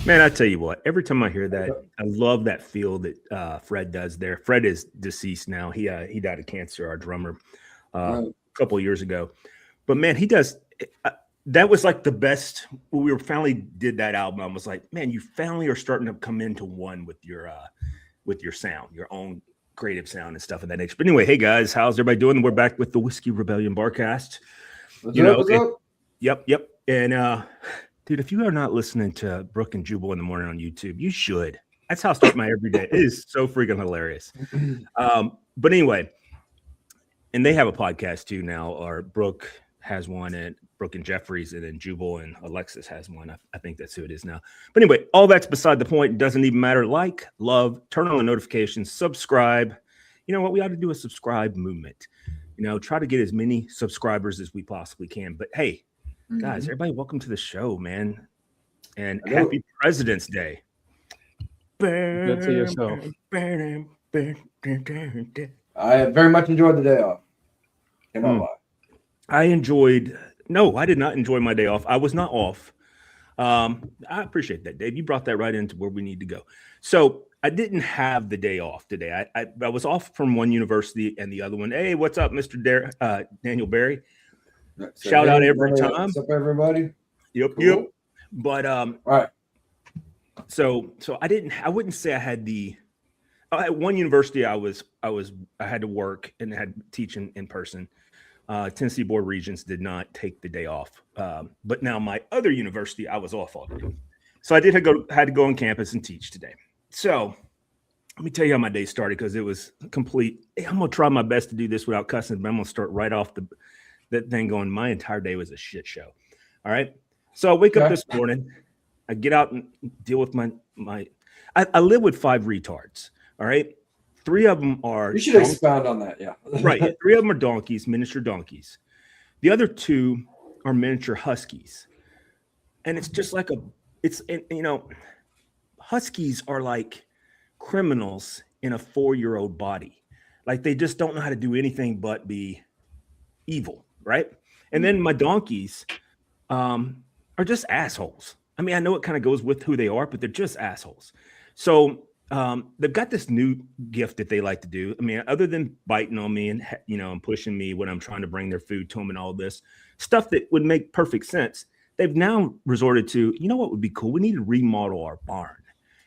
Man, I tell you what, every time I hear that, I love that feel that Fred does there. Fred is deceased now. He died of cancer, our drummer, Right. a couple of years ago. But man, he does. Uh, that was like the best. When we were finally did that album, I was like, man, you finally are starting to come into one with your sound, your own creative sound and stuff of that nature. But anyway, hey guys, how's everybody doing? We're back with the Whiskey Rebellion Barcast. What's You up? know, What's up? yep. And dude, if you are not listening to Brooke and Jubal in the morning on YouTube, you should. That's how I start my every day. It is so freaking hilarious. But anyway, and they have a podcast too now, or Brooke has one, and Brooke and Jeffries, and then Jubal and Alexis has one. I think that's who it is now. But anyway, all that's beside the point. It doesn't even matter. Like, love, turn on the notifications, subscribe. You know what? We ought to do a subscribe movement. Try to get as many subscribers as we possibly can. But hey, guys, everybody, welcome to the show, man. And Hello. happy President's Day. Good to yourself. I have very much enjoyed the day off. Cannot lie. No, I did not enjoy my day off. I was not off. I appreciate that, Dave. You brought that right into where we need to go. So I didn't have the day off today. I was off from one university and the other one. Hey, what's up, Mr. Daniel Barry? So, Shout out hey, every everybody, time. What's up, everybody? Yep. But All right. so I wouldn't say I had at one university I had to work and had teaching in person. Tennessee Board Regents did not take the day off. But now my other university, I was off all day. So I had to go on campus and teach today. So let me tell you how my day started, because it was complete. Hey, I'm gonna try my best to do this without cussing, but I'm gonna start right off that thing going. My entire day was a shit show. All right. So I wake up this morning, I get out and deal with I live with 5 retards. All right. 3 of them are. You should expound on that. Yeah. Right. 3 of them are donkeys, miniature donkeys. The other 2 are miniature huskies. And it's just like huskies are like criminals in a 4-year-old body. Like, they just don't know how to do anything but be evil. Right. And then my donkeys are just assholes. I mean, I know it kind of goes with who they are, but they're just assholes. So they've got this new gift that they like to do. I mean, other than biting on me and pushing me when I'm trying to bring their food to them and all this stuff that would make perfect sense, they've now resorted to, what would be cool? We need to remodel our barn.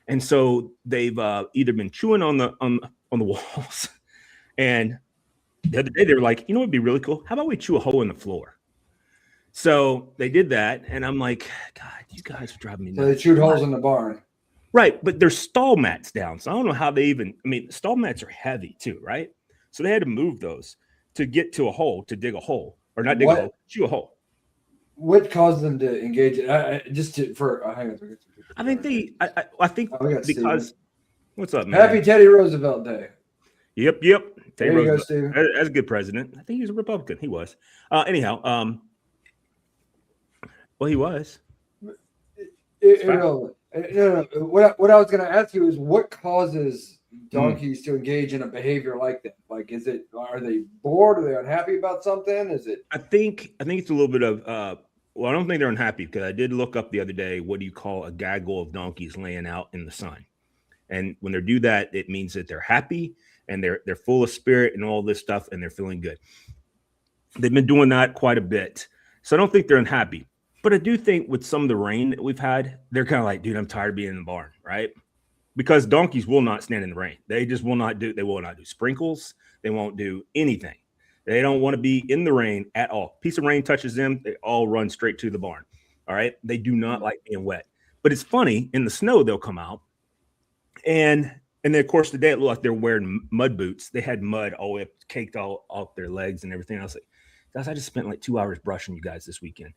And so they've either been chewing on the walls, and the other day they were like, what'd be really cool? How about we chew a hole in the floor? So they did that, and I'm like, God, you guys are driving me nuts. So they chewed holes in the barn. Right, but there's stall mats down, so I don't know how stall mats are heavy too, right? So they had to move those to get to a hole, to dig a hole, or not dig a hole, chew a hole. What caused them to engage it? Hang on. I think because Steven. What's up, man? Happy Teddy Roosevelt Day. Yep. There you go, Steven. That's a good president. I think he was a Republican. He was. Anyhow, well, he was. Irrelevant. No. What I was going to ask you is, what causes donkeys to engage in a behavior like that? Like, are they bored? Are they unhappy about something? Is it? I think it's a little bit of. Well, I don't think they're unhappy, because I did look up the other day. What do you call a gaggle of donkeys laying out in the sun? And when they do that, it means that they're happy and they're full of spirit and all this stuff, and they're feeling good. They've been doing that quite a bit, so I don't think they're unhappy. But I do think with some of the rain that we've had, they're kind of like, dude, I'm tired of being in the barn, right? Because donkeys will not stand in the rain. They just will not do sprinkles. They won't do anything. They don't want to be in the rain at all. Piece of rain touches them, they all run straight to the barn. All right. They do not like being wet. But it's funny, in the snow, they'll come out. And then, of course, today it looked like they're wearing mud boots. They had mud all the way up, caked all off their legs and everything. I was like, guys, I just spent like 2 hours brushing you guys this weekend.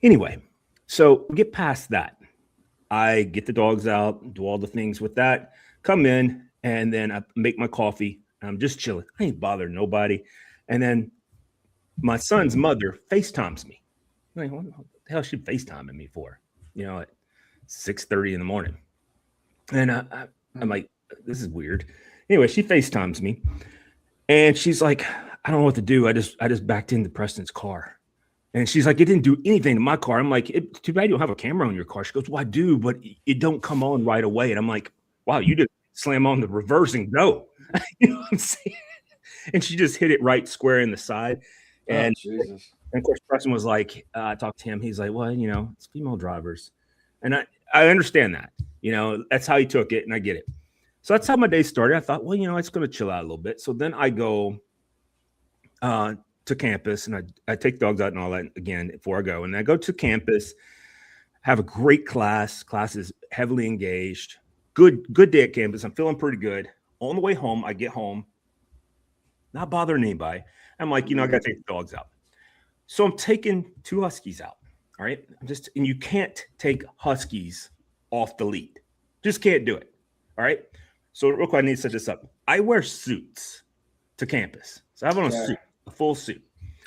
Anyway, so we get past that. I get the dogs out, do all the things with that, come in, and then I make my coffee. I'm just chilling. I ain't bothering nobody. And then my son's mother FaceTimes me. I'm like, what the hell is she FaceTiming me for? At 6:30 in the morning. And I'm like, this is weird. Anyway, she FaceTimes me, and she's like, I don't know what to do. I just backed into Preston's car. And she's like, it didn't do anything to my car. I'm like, too bad you don't have a camera on your car. She goes, well, I do, but it don't come on right away. And I'm like, wow, you did slam on the reverse and go. You know what I'm saying? And she just hit it right square in the side. And, and of course, Preston was like, I talked to him. He's like, well, you know, it's female drivers. And I understand that. You know, that's how he took it, and I get it. So that's how my day started. I thought, well, you know, it's going to chill out a little bit. So then I go to campus, and I take dogs out and all that again before I go. And I go to campus, have a great class. Class is heavily engaged. Good day at campus. I'm feeling pretty good. On the way home, I get home, not bothering anybody. I'm like, you know, I got to take the dogs out. So I'm taking 2 huskies out. All right. And you can't take huskies off the lead. Just can't do it. All right. So real quick, I need to set this up. I wear suits to campus. So I have on a suit, a full suit.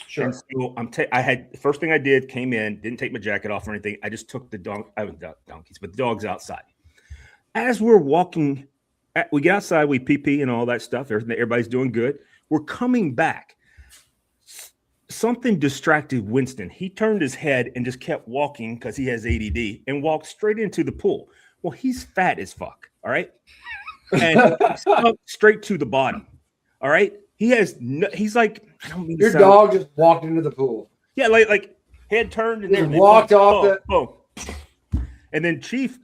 Sure. And so I had the first thing I did, came in, didn't take my jacket off or anything. I just took the dogs outside. As we're walking, we get outside, we pee and all that stuff. Everybody's doing good. We're coming back. Something distracted Winston. He turned his head and just kept walking because he has ADD and walked straight into the pool. Well, he's fat as fuck. All right. And straight to the bottom. All right. He's like, I don't mean your dog just walked into the pool. Yeah. Like head turned and then walked off and then Chief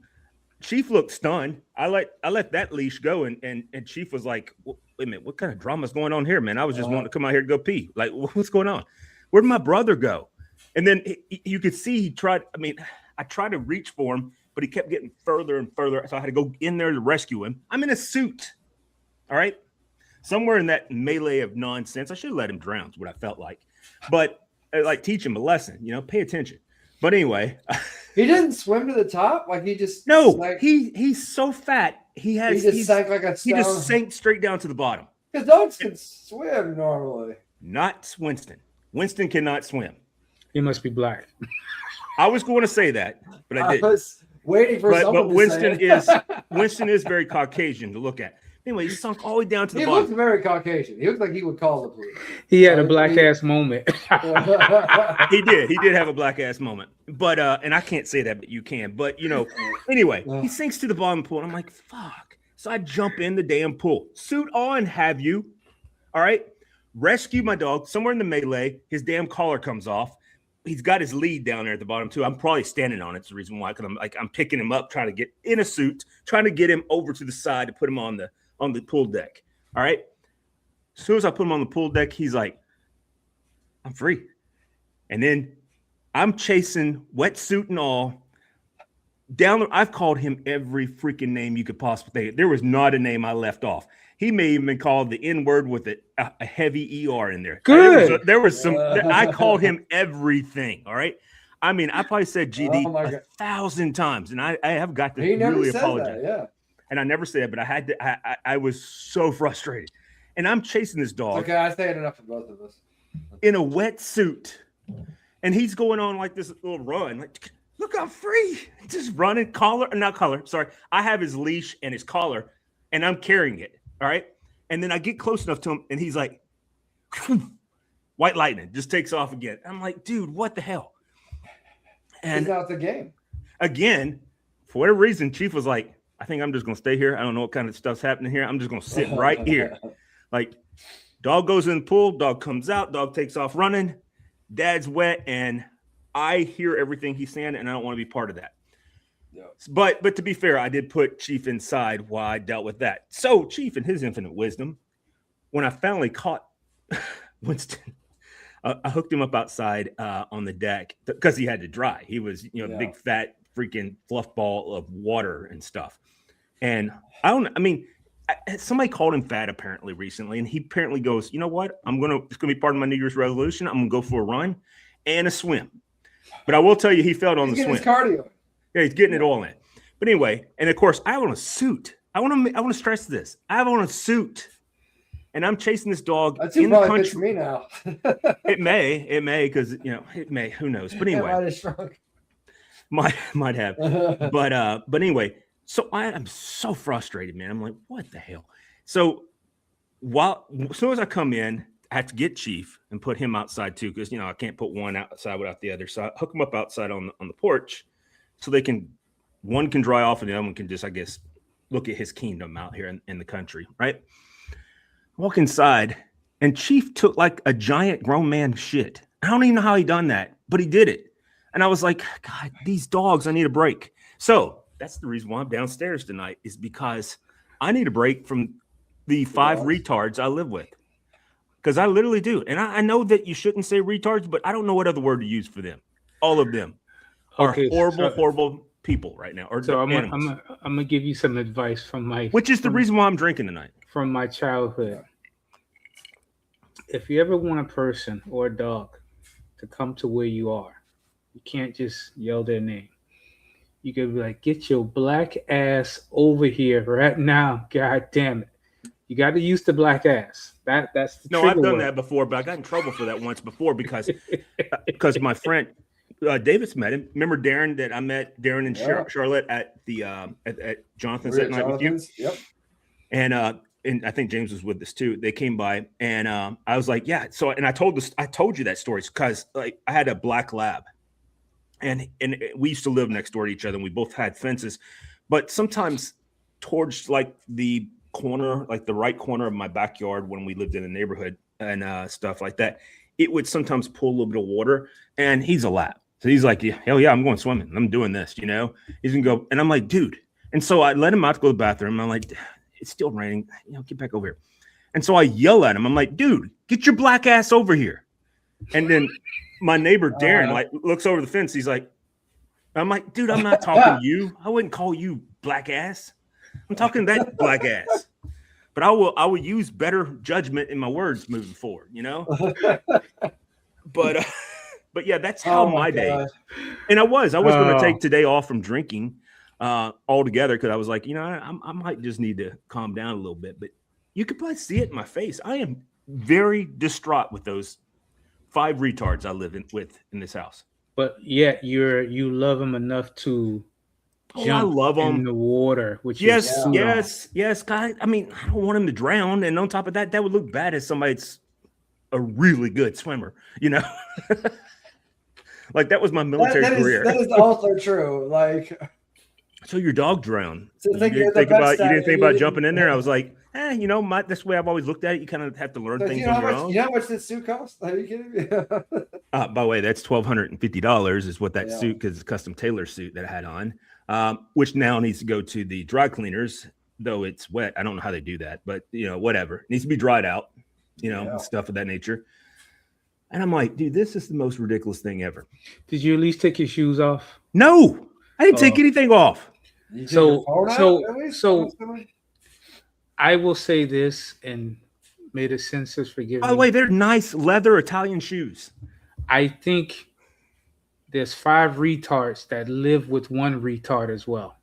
looked stunned. I let that leash go. And Chief was like, wait a minute, what kind of drama is going on here, man? I was just wanting to come out here to go pee. Like, what's going on? Where'd my brother go? And then you could see I tried to reach for him, but he kept getting further and further. So I had to go in there to rescue him. I'm in a suit. All right. Somewhere in that melee of nonsense. I should have let him drown, is what I felt like. But like teach him a lesson, you know, pay attention. But anyway. He didn't swim to the top? Like he just he's so fat. He sank like a stone. He just sank straight down to the bottom. Because dogs can swim normally. Not Winston. Winston cannot swim. He must be black. I was going to say that, but I didn't. I was waiting for someone to Winston say it. Winston is very Caucasian to look at. Anyway, he sunk all the way down to the He bottom. looked very Caucasian. He looked like he would call the police. He had a black ass moment. He did have a black ass moment. But and I can't say that, but you can. But you know, anyway, he sinks to the bottom of the pool. And I'm like, fuck. So I jump in the damn pool. Suit on, have you? All right. Rescue my dog. Somewhere in the melee, his damn collar comes off. He's got his lead down there at the bottom too. I'm probably standing on it. It's the reason why, because I'm picking him up, trying to get in a suit, trying to get him over to the side to put him on the pool deck. All right. As soon as I put him on the pool deck, he's like, I'm free. And then I'm chasing wetsuit and all down. I've called him every freaking name you could possibly think. There was not a name I left off. He may even been called the N-word with a heavy ER in there. Good. There was some. I called him everything. All right. I mean, I probably said GD 1,000 times, and I have got to really apologize. Yeah. And I never said it, but I had to. I was so frustrated, and I'm chasing this dog. Okay, I say it enough for both of us. In a wetsuit, and he's going on like this little run. Like, look, I'm free. Just running, not collar. Sorry, I have his leash and his collar, and I'm carrying it. All right. And then I get close enough to him and he's like, white lightning just takes off again. I'm like, dude, what the hell? And he's out the game. Again, for whatever reason, Chief was like, I think I'm just going to stay here. I don't know what kind of stuff's happening here. I'm just going to sit right here. Like, dog goes in the pool, dog comes out, dog takes off running. Dad's wet. And I hear everything he's saying, and I don't want to be part of that. But to be fair, I did put Chief inside while I dealt with that. So Chief, in his infinite wisdom, when I finally caught Winston, I hooked him up outside on the deck because he had to dry. He was, big fat freaking fluff ball of water and stuff. And somebody called him fat apparently recently, and he apparently goes, you know what? It's gonna be part of my New Year's resolution. I'm gonna go for a run and a swim. But I will tell you, he failed on the swim. His cardio. Yeah, he's getting it all in. But anyway, and of course, I have on a suit. I want to stress this. I have on a suit, and I'm chasing this dog in the country. For me now. It may, because it may. Who knows? But anyway, might have. But anyway, so I am so frustrated, man. I'm like, what the hell? So as soon as I come in, had to get Chief and put him outside too, because I can't put one outside without the other. So I hook them up outside on the porch, so one can dry off and the other one can just, I guess, look at his kingdom out here in the country, right? Walk inside, and Chief took like a giant grown man shit. I don't even know how he done that, but he did it. And I was like, God, these dogs, I need a break. So that's the reason why I'm downstairs tonight, is because I need a break from the 5 retards I live with. Because I literally do. And I know that you shouldn't say retards, but I don't know what other word to use for them. All of them are horrible people right now. So I'm gonna give you some advice from which is the reason why I'm drinking tonight. From my childhood. If you ever want a person or a dog to come to where you are, you can't just yell their name. You can be like, get your black ass over here right now. God damn it. You got to use the black ass. That's the I've done that before, but I got in trouble for that once before because my friend Davis met him. Remember Darren that I met Darren and Charlotte at the at Jonathan's that night with you? Yep. And I think James was with us too. They came by and I was like, yeah. So and I told you that story because like I had a black lab, and we used to live next door to each other, and we both had fences, but sometimes towards like the corner, like the right corner of my backyard when we lived in the neighborhood and stuff like that, it would sometimes pull a little bit of water. And he's a lab, so he's like, yeah, hell yeah, I'm going swimming. I'm doing this, He's gonna go, and I'm like, dude. And so I let him out to go to the bathroom. I'm like, it's still raining, get back over here. And so I yell at him. I'm like, dude, get your black ass over here. And then my neighbor Darren like looks over the fence. He's like, I'm like, dude, I'm not talking to you. I wouldn't call you black ass. I'm talking that black ass. But I will use better judgment in my words moving forward, But yeah, that's how my day. And I was going to take today off from drinking altogether because I was like, I might just need to calm down a little bit. But you could probably see it in my face. I am very distraught with those 5 retards I live with in this house. But yet you love them enough to jump I love them in the water. Which yes. God, I mean, I don't want him to drown. And on top of that, that would look bad as somebody's a really good swimmer, Like that was my military career. That is also true. Like, so your dog drowned. So you didn't think about jumping in there. I was like, this way I've always looked at it. You kind of have to learn things on your own. You know how much this suit costs? Are you kidding me? By the way, that's $1,250 is what that suit, because it's a custom tailor suit that I had on, which now needs to go to the dry cleaners, though it's wet. I don't know how they do that, but whatever. It needs to be dried out, stuff of that nature. And I'm like, dude, this is the most ridiculous thing ever. Did you at least take your shoes off? No, I didn't take anything off. So I will say this, and may the censors forgive me. By the way, they're nice leather Italian shoes. I think there's 5 retards that live with 1 retard as well.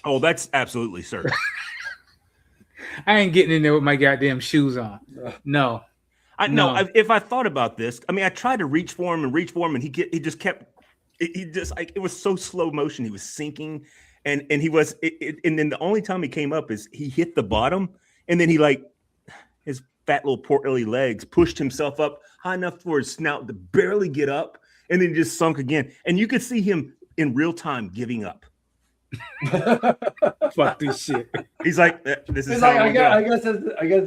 Oh, that's absolutely certain. I ain't getting in there with my goddamn shoes on. No. If I thought about this, I mean, I tried to reach for him, and he just kept. It was so slow motion. He was sinking, and he was. And then the only time he came up is he hit the bottom, and then he his fat little portly legs pushed himself up high enough for his snout to barely get up, and then he just sunk again. And you could see him in real time giving up. Fuck this shit. He's like, this is He's how like, I guess this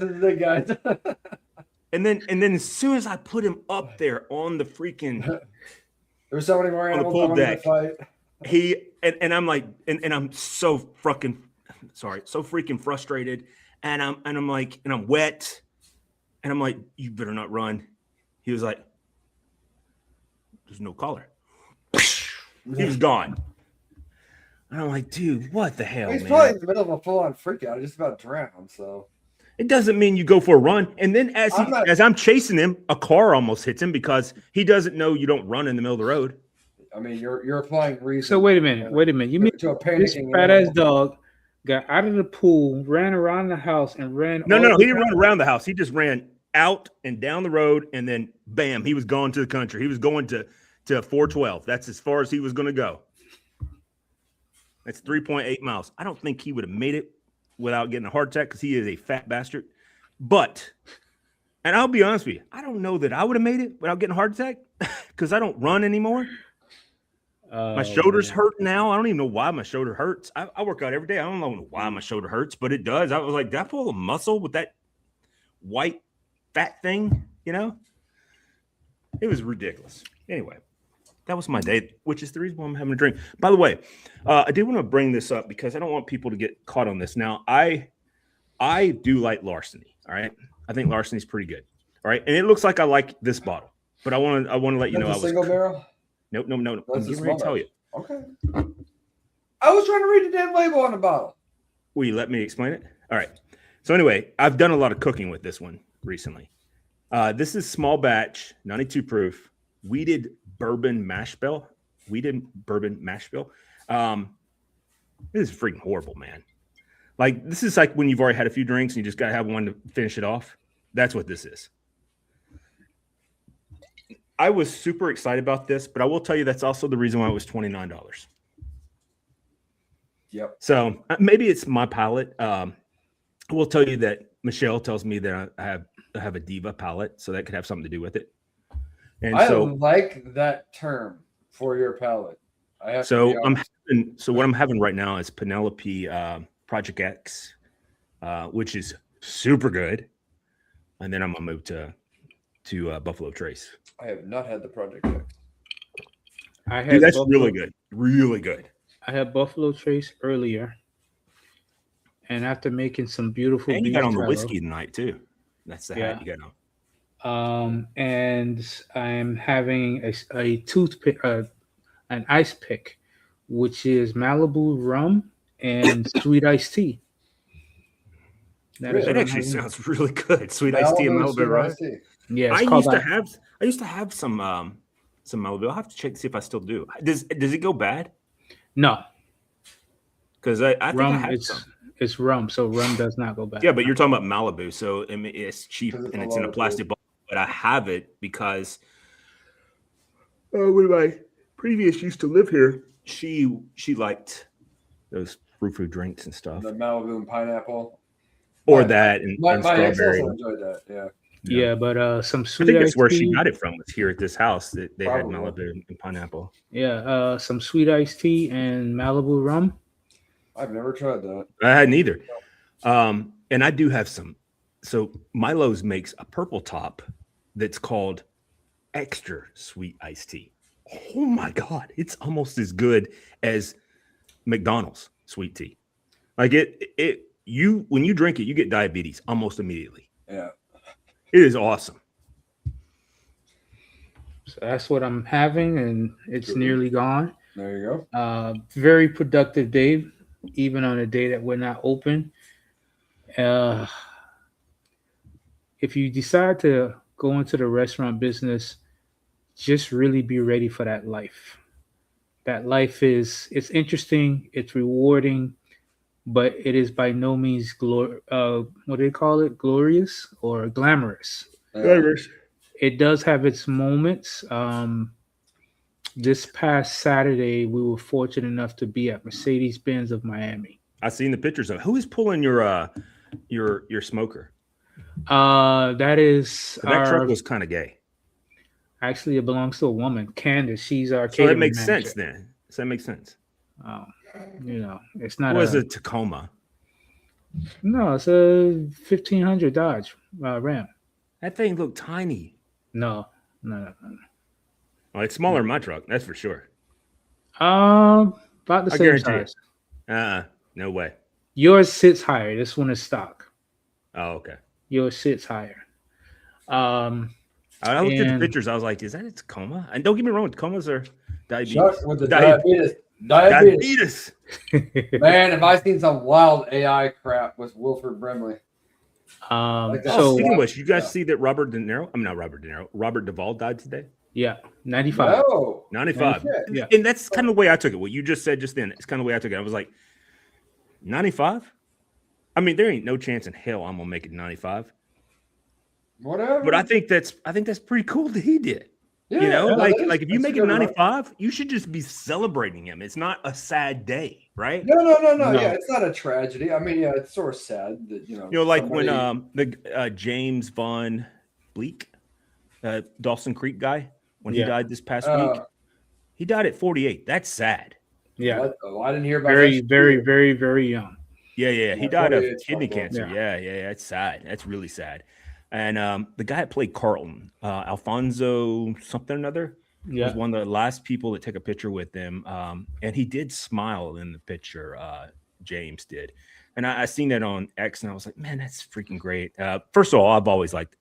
is the guy. And then as soon as I put him up there on the freaking there's so many more animals on the pool deck, fight. And I'm like, and I'm so freaking frustrated, and I'm like, and I'm wet, and I'm like, you better not run. He was like, there's no collar. He was gone. And I'm like, dude, what the hell? He's man? probably in the middle of a full-on freak out. He just about drowned. So it doesn't mean you go for a run. And then as I'm chasing him, a car almost hits him because he doesn't know you don't run in the middle of the road. I mean, you're applying reason. So wait a minute. You mean to a this panicking fat ass dog got out of the pool, ran around the house, and ran? No. He didn't run around the house. He just ran out and down the road, and then bam, he was going to the country. He was going to 412. That's as far as he was going to go. That's 3.8 miles. I don't think he would have made it without getting a heart attack because he is a fat bastard. But And I'll be honest with you, I don't know that I would have made it without getting a heart attack because I don't run anymore. My shoulder's hurt now. I don't even know why my shoulder hurts. I work out every day. I don't know why my shoulder hurts, but it does. I was like, did I pull a muscle with that white fat thing? You know, it was ridiculous. Anyway, that was my day, which is the reason why I'm having a drink. By the way, I did want to bring this up because I don't want people to get caught on this. Now, I do like Larceny. All right, I think Larceny's pretty good. All right, and it looks like I like this bottle, but I want to let you know I was single barrel. Nope. I'm That's getting ready to tell you. Okay. I was trying to read the damn label on the bottle. Will you let me explain it? All right. So anyway, I've done a lot of cooking with this one recently. This is small batch, 92 proof, weeded bourbon mash bill. This is freaking horrible, man. Like, this is like when you've already had a few drinks and you just got to have one to finish it off. That's what this is. I was super excited about this, but I will tell you that's also the reason why it was $29. Yep. So maybe it's my palate. I will tell you that Michelle tells me that I have a diva palate, so that could have something to do with it. And I so, like that term for your palate. what I'm having right now is Penelope Project X, which is super good, and then I'm gonna move to Buffalo Trace. I have not had the Project X. That's really good. Really good. I had Buffalo Trace earlier, and after making some beautiful, And you got on the whiskey tonight too. That's the hat you got on. And I'm having a toothpick, an ice pick, which is Malibu rum and sweet iced tea. That actually sounds really good. Sweet iced tea and Malibu, right? Yeah, I used to have some Malibu. I'll have to check to see if I still do. Does it go bad? No, because I think rum. I have some. It's rum, so rum does not go bad. Yeah, but you're talking about Malibu, so I mean, it's cheap and it's in a plastic bottle. But I have it because when my previous used to live here, she liked those frou-frou drinks and stuff. The Malibu and pineapple. Or that and my ex strawberry. also enjoyed that, yeah, but some sweet. I think that's iced where tea, she got it from. Was here at this house that they Probably. had Malibu and pineapple. Yeah, some sweet iced tea and Malibu rum. I've never tried that. I hadn't either. And I do have some. So Milo's makes a purple top that's called extra sweet iced tea. Oh my God. It's almost as good as McDonald's sweet tea. Like when you drink it, you get diabetes almost immediately. Yeah. It is awesome. So that's what I'm having, and it's nearly gone. There you go. Very productive day, even on a day that we're not open. If you decide to go into the restaurant business, just really be ready for that life. That life it's interesting, it's rewarding, but it is by no means what do they call it? Glorious or glamorous? Glamorous. It does have its moments. This past Saturday, we were fortunate enough to be at Mercedes-Benz of Miami. I seen the pictures of it. Who is pulling your smoker? That truck was kind of gay. Actually, it belongs to a woman, Candace. She's our so catering that makes manager. sense then. Does that make sense? It's not. What was a Tacoma? No, it's a 1500 Dodge Ram. That thing looked tiny. No. Well, it's smaller than my truck, that's for sure. About the same size. No way. Yours sits higher. This one is stock. Oh, okay. Yours sits higher. I looked at the pictures. I was like, is that a Tacoma? And don't get me wrong, Tacomas are diabetes. Shut with the diabetes. Man, have I seen some wild AI crap with Wilford Brimley. Speaking of which, you guys see that Robert Duvall died today? Yeah, 95. No. 95. Yeah. And that's kind of the way I took it. What you just said just then, it's kind of the way I took it. I was like, 95? I mean, there ain't no chance in hell I'm gonna make it 95. Whatever. But I think that's pretty cool that he did. Yeah, like if you make it 95, you should just be celebrating him. It's not a sad day, right? No. Yeah, it's not a tragedy. I mean, yeah, it's sort of sad that like when the James Vaughn Bleak, Dawson Creek guy, when he Yeah. died this past week. He died at 48. That's sad. Yeah. What? Oh, I didn't hear about Very, that. very, very, very young. Yeah. He Yeah, died of 48 's kidney fucked up. cancer. Yeah. Yeah. That's sad. That's really sad. And the guy that played Carlton, Alfonso something or another, was Yeah. one of the last people to take a picture with him. And he did smile in the picture. James did. And I seen that on X, and I was like, man, that's freaking great. First of all, I've always liked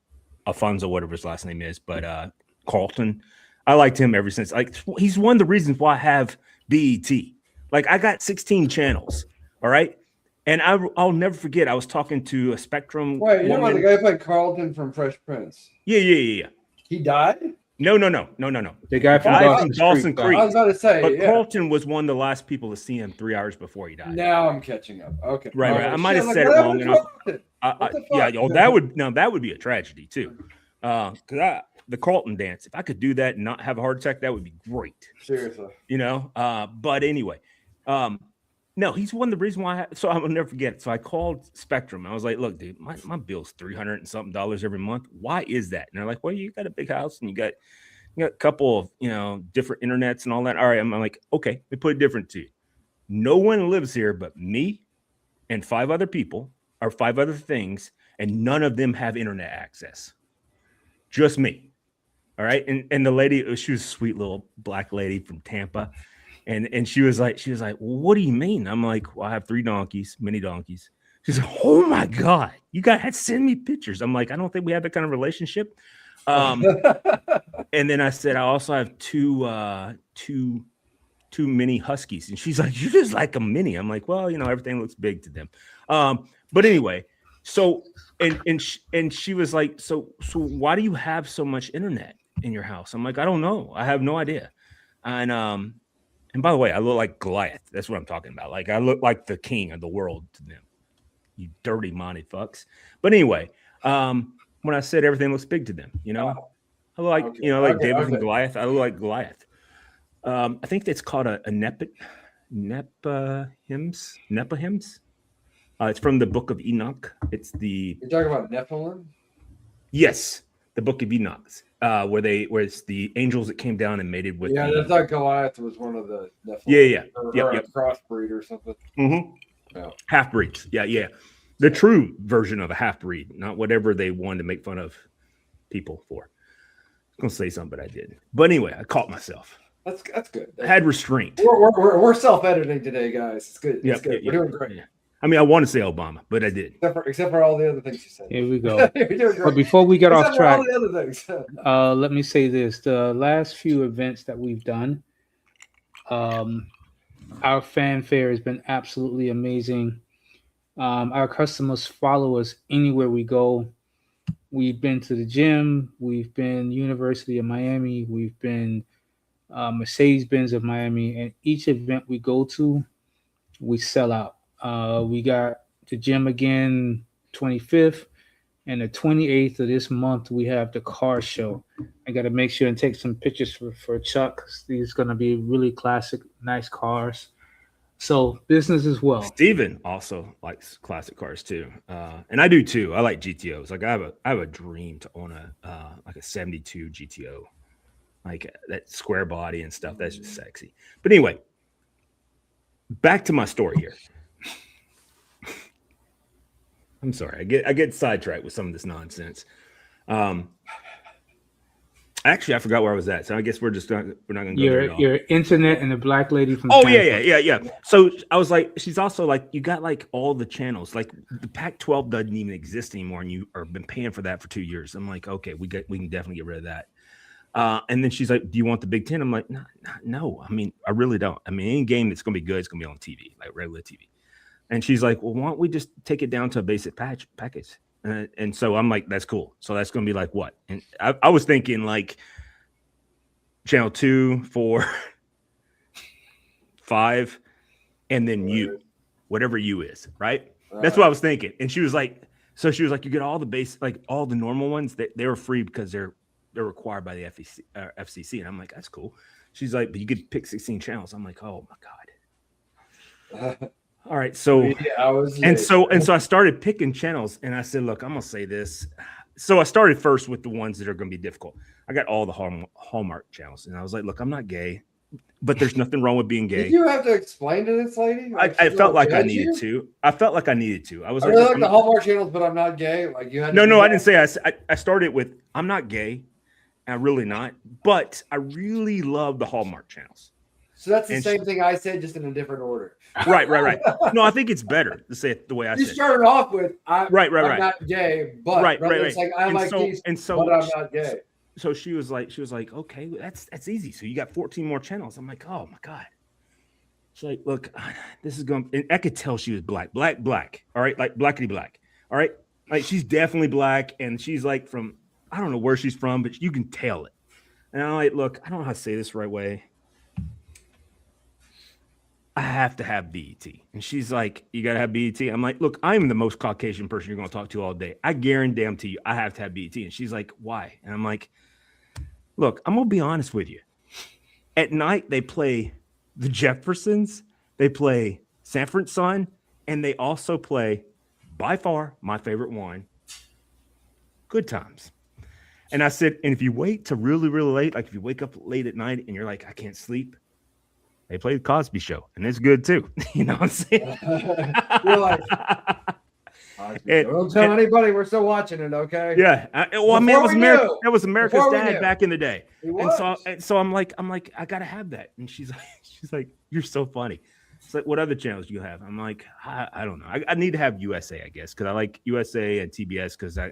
Alfonso, whatever his last name is, but Carlton, I liked him ever since. Like, he's one of the reasons why I have BET. Like, I got 16 channels. All right. And I'll never forget. I was talking to a Spectrum. Wait, you know what? woman. The guy who played Carlton from Fresh Prince. Yeah. He died? No. The guy from Guy Dawson's from Dawson Creek. Creek. I was about to say, But yeah. Carlton was one of the last people to see him 3 hours before he died. Now I'm catching up. Okay. Right. All I might have Shit, said it what wrong. happened And to Carlton? What the yeah. fuck? That would be a tragedy too. Because the Carlton dance, if I could do that and not have a heart attack, that would be great. Seriously. You know. But anyway, no, he's one of the reasons why. So I will never forget it. So I called Spectrum. I was like, "Look, dude, my bill's $300 and something every month. Why is that?" And they're like, "Well, you got a big house and you got a couple of different internets and all that." All right, I'm like, okay, let me put it different to you. No one lives here but me and 5 other people or 5 other things, and none of them have internet access. Just me. All right. And the lady, she was a sweet little black lady from Tampa. And she was like, well, what do you mean? I'm like, well, I have 3 donkeys, mini donkeys. She's like, oh my God, you guys had to send me pictures. I'm like, I don't think we have that kind of relationship. And then I said, I also have two mini huskies. And she's like, you just like a mini. I'm like, well, everything looks big to them. But anyway, so, and she was like, so why do you have so much internet in your house? I'm like, I don't know. I have no idea. And by the way, I look like Goliath. That's what I'm talking about. Like, I look like the king of the world to them. You dirty Monty fucks. But anyway, when I said everything looks big to them, I look like, like David from Goliath. I look like Goliath. I think it's called a Nepa hymns. It's from the Book of Enoch. It's the You're talking about Nephilim? yes, the Book of Enoch, where it's the angels that came down and mated with. Yeah, I thought Goliath was one of the Nephilim. Yeah. Or a crossbreed or something. Mm-hmm. Yeah. Half breeds. Yeah. The true version of a half breed, not whatever they wanted to make fun of people for. I was gonna say something, but I didn't. But anyway, I caught myself. That's good. I had restraint. We're self-editing today, guys. It's good. Yeah, It's good. We're doing great. Yeah. I mean, I want to say Obama, but I didn't. Except for all the other things you said. Here we go. You're doing But great. before we get Except off for all track, the other things. let me say this: the last few events that we've done, our fanfare has been absolutely amazing. Our customers follow us anywhere we go. We've been to the gym. We've been University of Miami. We've been Mercedes-Benz of Miami. And each event we go to, we sell out. We got the gym again 25th. And the 28th of this month, we have the car show. I got to make sure and take some pictures for Chuck. These going to be really classic, nice cars. So business as well. Steven also likes classic cars too, and I do too. I like GTOs. Like I have a dream to own a 72 GTO, like that square body and stuff. That's just sexy. But anyway, back to my story here. I'm sorry, I get sidetracked with some of this nonsense. Actually, I forgot where I was at, so I guess we're not going to go there at all. Your internet and the black lady from Oh Tampa. yeah. So I was like, she's also like, you got like all the channels, like the Pac-12 doesn't even exist anymore, and you are been paying for that for 2 years. I'm like, okay, we can definitely get rid of that. And then she's like, do you want the Big Ten? I'm like, no. I mean, I really don't. I mean, any game that's going to be good, it's going to be on TV, like regular TV. And she's like, well, why don't we just take it down to a basic package? And so I'm like, that's cool. So that's going to be like what? And I was thinking like channel 2, 4, 5, and then you, whatever you is, right? That's what I was thinking. And she was like, you get all the base, like all the normal ones that they were free because they're required by the FCC. And I'm like, that's cool. She's like, but you could pick 16 channels. I'm like, oh my God. All right. So, so I started picking channels, and I said, look, I'm going to say this. So I started first with the ones that are going to be difficult. I got all the Hallmark channels, and I was like, "Look, I'm not gay, but there's nothing wrong with being gay." Did you have to explain to this lady? I felt like I needed to. I felt like I needed to. I was I like, really "Look, like the Hallmark channels, but I'm not gay. Like you had. no, to do I that? didn't say. I started with I'm not gay, and I'm really not, but I really love the Hallmark channels. So that's the and same thing I said, just in a different order. Right. No, I think it's better to say it the way I You said. started off with I'm Right. not gay, but Right. It's like I And like so- these, and so- but I'm not gay. So she was like, okay, that's easy. So you got 14 more channels. I'm like, oh my God. She's like, look, this is going, and I could tell she was black. All right. Like blackity black. All right. Like she's definitely black. And she's like from, I don't know where she's from, but you can tell it. And I'm like, look, I don't know how to say this the right way. I have to have BET. And she's like, you got to have BET. I'm like, look, I'm the most Caucasian person you're going to talk to all day. I guarantee you, I have to have BET. And she's like, why? And I'm like, look, I'm going to be honest with you. At night, they play the Jeffersons, they play Sanford Son, and they also play, by far, my favorite one, Good Times. And I said, and if you wait till really, really late, like if you wake up late at night and you're like, I can't sleep, they play the Cosby Show, and it's good too. You know what I'm saying? You're like, don't tell anybody we're still watching it, okay? Yeah. Well, I mean, that was America's Before we Dad knew. back in the day. It And was. so I'm like, I gotta have that. And she's like, you're so funny. It's like, what other channels do you have? I'm like, I don't know. I need to have USA, I guess, because I like USA and TBS because I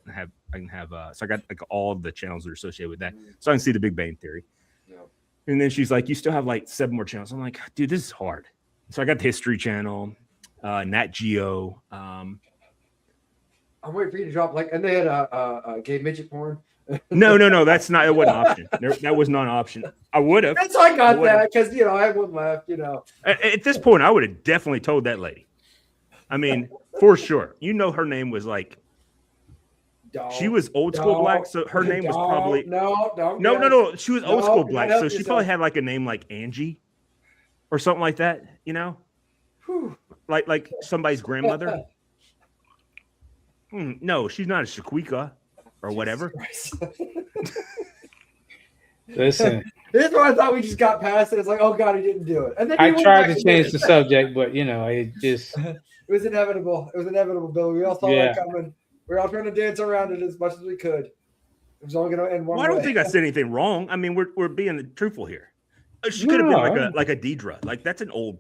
can have so I got like all the channels that are associated with that, so I can see the Big Bang Theory. Yeah. And then she's like, you still have like 7 more channels. I'm like, dude, this is hard. So I got the History Channel, Nat Geo. I'm waiting for you to drop and they had a gay midget porn. No, that's not. It wasn't an option. That was not an option. I would have. That's how I got would've. that because I had one left. At this point, I would have definitely told that lady. I mean, for sure. Her name was like, she was old school black, so her name was probably no. She was old school black, so she probably had like a name like Angie, or something like that. Whew. Like somebody's grandmother. No, she's not a Shaquika or whatever. Listen, This is what I thought we just got past it. It's like, oh God, he didn't do it. And then I he went tried back to and change did the it. subject, but it just It was inevitable. It was inevitable, Bill. We all saw Yeah. that coming. We were all trying to dance around it as much as we could. It was only going to end one Well, I don't way. think I said anything wrong. I mean, we're being truthful here. She could have No. been like a Deidre. Like that's an old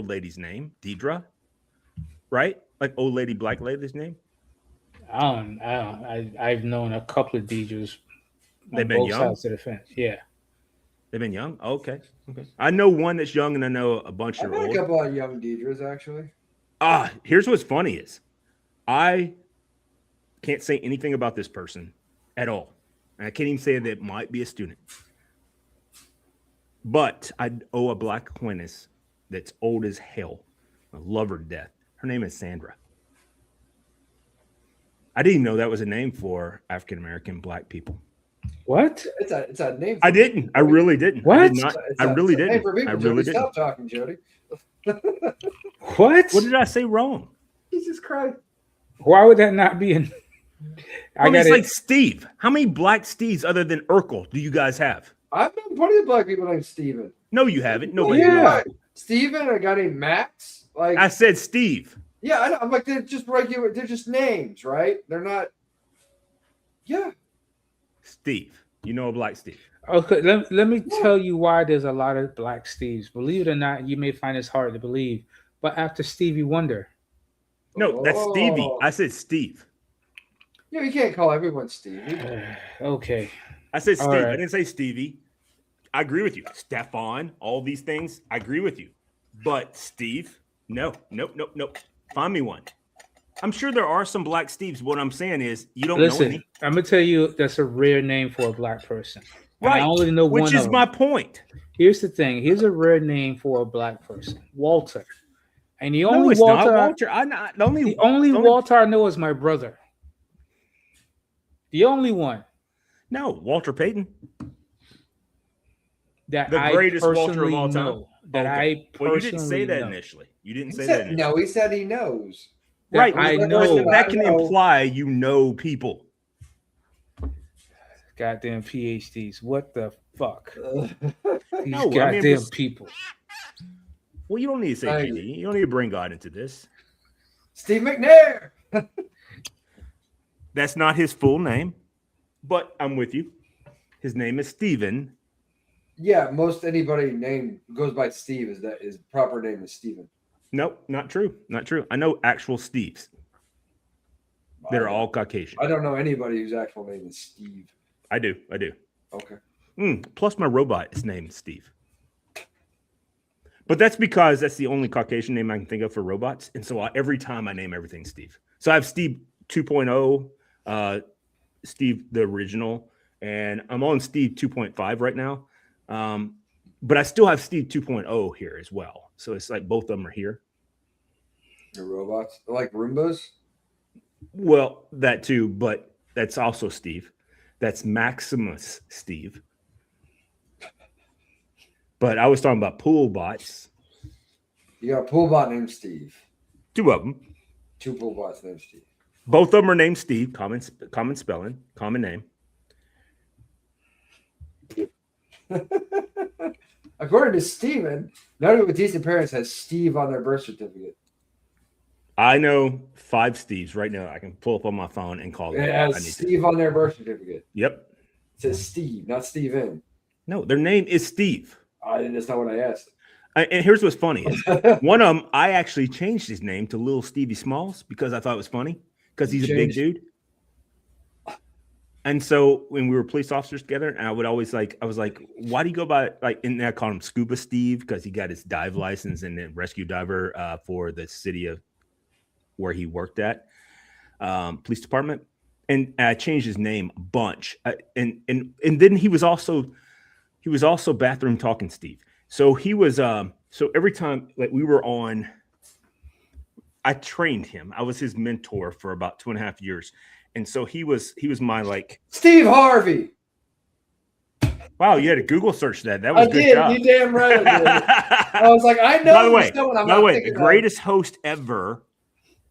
lady's name, Deidre, right? Like old lady, black lady's name. I've known a couple of DJs. They've been both young? sides of the fence. Yeah. They've been young. Oh, okay. I know one that's young, and I know a bunch I've that are met a old. couple of young Deidres, actually. Here's what's funny is, I can't say anything about this person at all. And I can't even say that it might be a student. But I owe a black acquaintance that's old as hell. I love her to death. Her name is Sandra. I didn't even know that was a name for African American black people. What? It's a name. I didn't. I really didn't. What? I did not. It's I really it's a name didn't. for people, I really Jody. didn't. Stop talking, Jody. What? What did I say wrong? Jesus Christ. Why would that not be in? I mean, it's like Steve. How many black Steves other than Urkel do you guys have? I've known plenty of black people named Steven. No, you haven't. Nobody. Yeah. knows. Steven, a guy named Max. Like, I said Steve. yeah, I know. I'm like, they're just regular, they're just names, right? They're not. Yeah. Steve. You know a black Steve. Okay, let me tell you why there's a lot of black Steves. Believe it or not, you may find this hard to believe, but after Stevie Wonder. No, that's Stevie. Oh. I said Steve. Yeah, you can't call everyone Stevie. Okay. I said Steve. All right. I didn't say Stevie. I agree with you. Stefan, all these things, I agree with you. But Steve, no. Nope. Find me one. I'm sure there are some black Steves. What I'm saying is you don't know Listen, any. I'm gonna tell you that's a rare name for a black person. And Right. I only know Which one is of my them. point. Here's the thing. Here's a rare name for a black person. Walter. And the No, only it's Walter, not Walter. I'm not the only the only the only- Walter I know is my brother. The only one No, Walter Payton. that The I greatest Walter of personally all time? know. That Okay. I personally Well, you didn't say that know. initially. You didn't He say that said, initially. no, he said he knows. That Right. I That know. That can I know. imply you know people. Goddamn PhDs. What the fuck? These No, I mean, goddamn just- people. Well, you don't need to say Thank GD. You don't need to bring God into this. Steve McNair. That's not his full name, but I'm with you. His name is Stephen. Yeah, most anybody named goes by Steve. Is that his proper name is Steven? Nope, not true. Not true. I know actual Steves. They're all Caucasian. I don't know anybody whose actual name is Steve. I do. I do. Okay. Plus, my robot is named Steve. But that's because that's the only Caucasian name I can think of for robots. And so every time I name everything Steve. So I have Steve 2.0, Steve the original, and I'm on Steve 2.5 right now. But I still have Steve 2.0 here as well. So it's like both of them are here. The robots. They're like Roombas. Well, that too, but that's also Steve. That's Maximus Steve. But I was talking about pool bots. You got a pool bot named Steve. Two of them. Two pool bots named Steve. Both of them are named Steve. Common spelling, common name. According to Steven, nobody with decent parents has Steve on their birth certificate. I know 5 Steves right now. I can pull up on my phone and call them. It I has need Steve on their birth certificate. Yep. It says Steve, not Steven. No, their name is Steve. That's not what I asked. And here's what's funny. Is one of them, I actually changed his name to Little Stevie Smalls because I thought it was funny because he's a big dude. And so when we were police officers together, and I would always I was like, why do you go by and I called him Scuba Steve because he got his dive license and then rescue diver for the city of where he worked at, police department. And I changed his name a bunch. And then he was also bathroom talking Steve. So he was so every time we were on, I trained him. I was his mentor for about 2.5 years. And so he was my Steve Harvey. Wow, you had to Google search that. That was I good did. job. You damn right I did. I was like, I know. By the way, the greatest host ever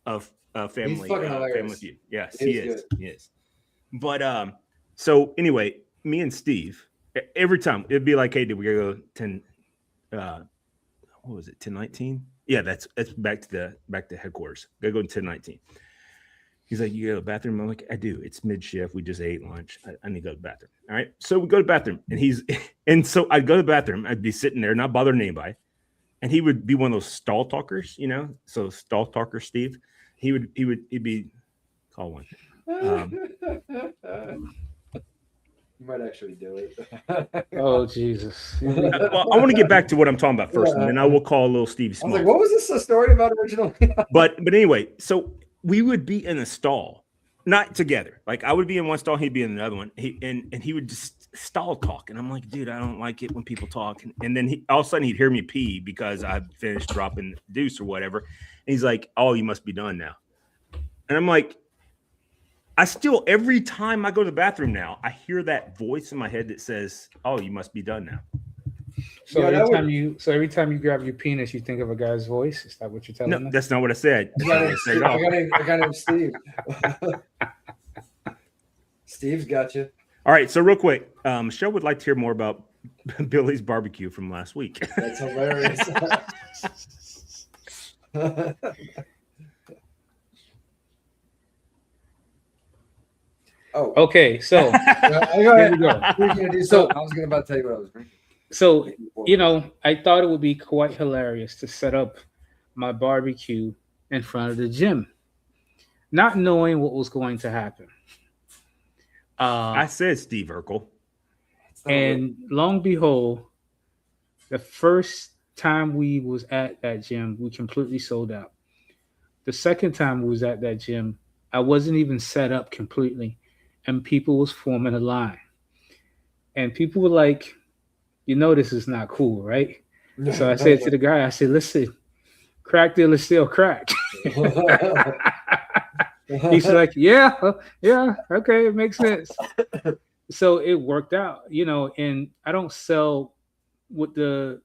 of Family fucking hilarious. Family Feud. Yes, He he is is. He is. But so anyway, me and Steve, every time it'd be like, hey, did we go 10? What was it? 1019? Yeah, that's back to headquarters. Gotta go to 1019. He's like, you go to the bathroom? I'm like, I do. It's mid shift. We just ate lunch. I need to go to the bathroom. All right. So we go to the bathroom, and so I'd go to the bathroom. I'd be sitting there, not bothering anybody. And he would be one of those stall talkers, So stall talker Steve. He'd be call one. You might actually do it. Oh Jesus! Well, I want to get back to what I'm talking about first, and then I will call little Stevie I was Small. like, what was this a story about originally? But anyway, so we would be in a stall, not together. Like I would be in one stall, he'd be in another one. He would just stall talk, and I'm like, dude, I don't like it when people talk. And then all of a sudden he'd hear me pee because I finished dropping deuce or whatever. And he's like, oh, you must be done now. And I'm like, every time I go to the bathroom now, I hear that voice in my head that says, oh, you must be done now. So Yeah, every time you grab your penis, you think of a guy's voice. Is that what you're telling No, me? that's not what I said. I That's not what I said at all. got named Steve. Steve's got you. All right, so real quick, Michelle would like to hear more about Billy's barbecue from last week. That's hilarious. Oh, Okay, so here we go. We're gonna do So- I was gonna about to tell you what I was drinking. So I thought it would be quite hilarious to set up my barbecue in front of the gym, not knowing what was going to happen. I said Steve Urkel. And long behold, the first time we was at that gym, we completely sold out. The second time we was at that gym, I wasn't even set up completely, and people was forming a line. And people were like, this is not cool, right? So I said to the guy, I said, listen, crack deal is still crack. He's like, yeah, okay, it makes sense. So it worked out, and I don't sell with the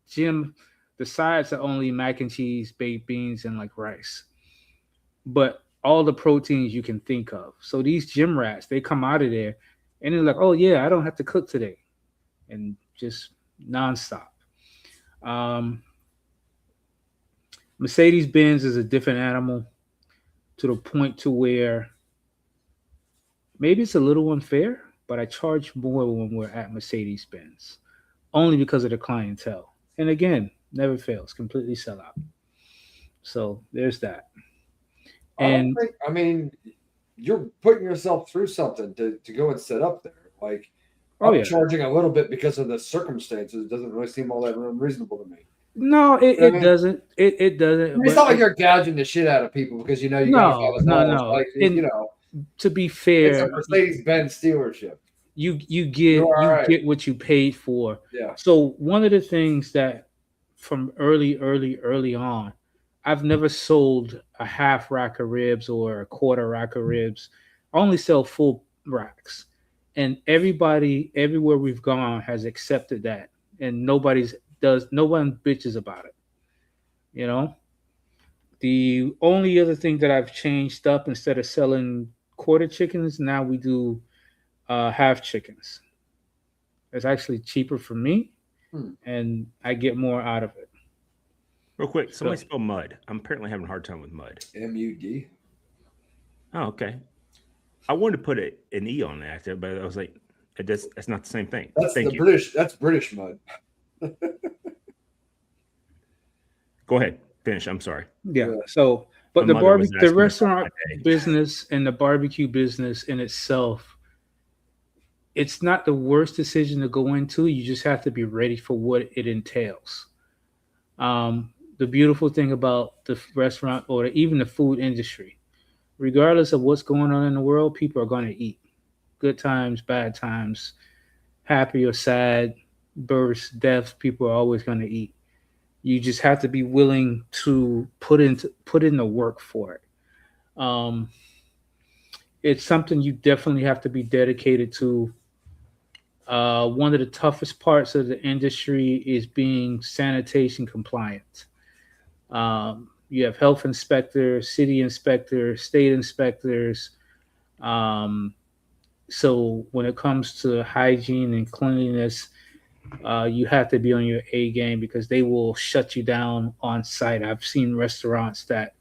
gym. The sides are only mac and cheese, baked beans, and rice, but all the proteins you can think of. So these gym rats, they come out of there And they're like, oh yeah, I don't have to cook today, and just nonstop. Um, Mercedes Benz is a different animal to the point to where maybe it's a little unfair, but I charge more when we're at Mercedes Benz only because of the clientele. And again, never fails, completely sell out. So there's that. I don't And think. I mean, you're putting yourself through something to go and sit up there. Like oh I'm yeah, charging a little bit because of the circumstances. It doesn't really seem all that unreasonable to me. no, it, I it mean, doesn't. It doesn't. it's But not like you're gouging the shit out of people because you know you got to no, find the no, balls. no. Like And to be it's fair, a Mercedes Benz dealership. you You're all right. get what you paid for. Yeah. So one of the things that from early on, I've never sold a half rack of ribs or a quarter rack of ribs. I only sell full racks. And everybody everywhere we've gone has accepted that. And no one bitches about it. You know? The only other thing that I've changed up, instead of selling quarter chickens, now we do half chickens. It's actually cheaper for me, Hmm. and I get more out of it. Real quick, somebody So- spell mud. I'm apparently having a hard time with mud. MUD. Oh, okay. I wanted to put an E on that, but I was like, that's not the same thing. That's Thank the you. British. That's British mud. Go ahead. Finish. I'm sorry. Yeah. Yeah. So, but My mother was the asking about restaurant my day. business and the barbecue business in itself, it's not the worst decision to go into. You just have to be ready for what it entails. The beautiful thing about the restaurant or even the food industry, regardless of what's going on in the world, people are going to eat. Good times, bad times, happy or sad, births, deaths, people are always going to eat. You just have to be willing to put in the work for it. Um, it's something you definitely have to be dedicated to. One of the toughest parts of the industry is being sanitation compliant. You have health inspectors, city inspectors, state inspectors. Um, so when it comes to hygiene and cleanliness, you have to be on your A game because they will shut you down on site. I've seen restaurants that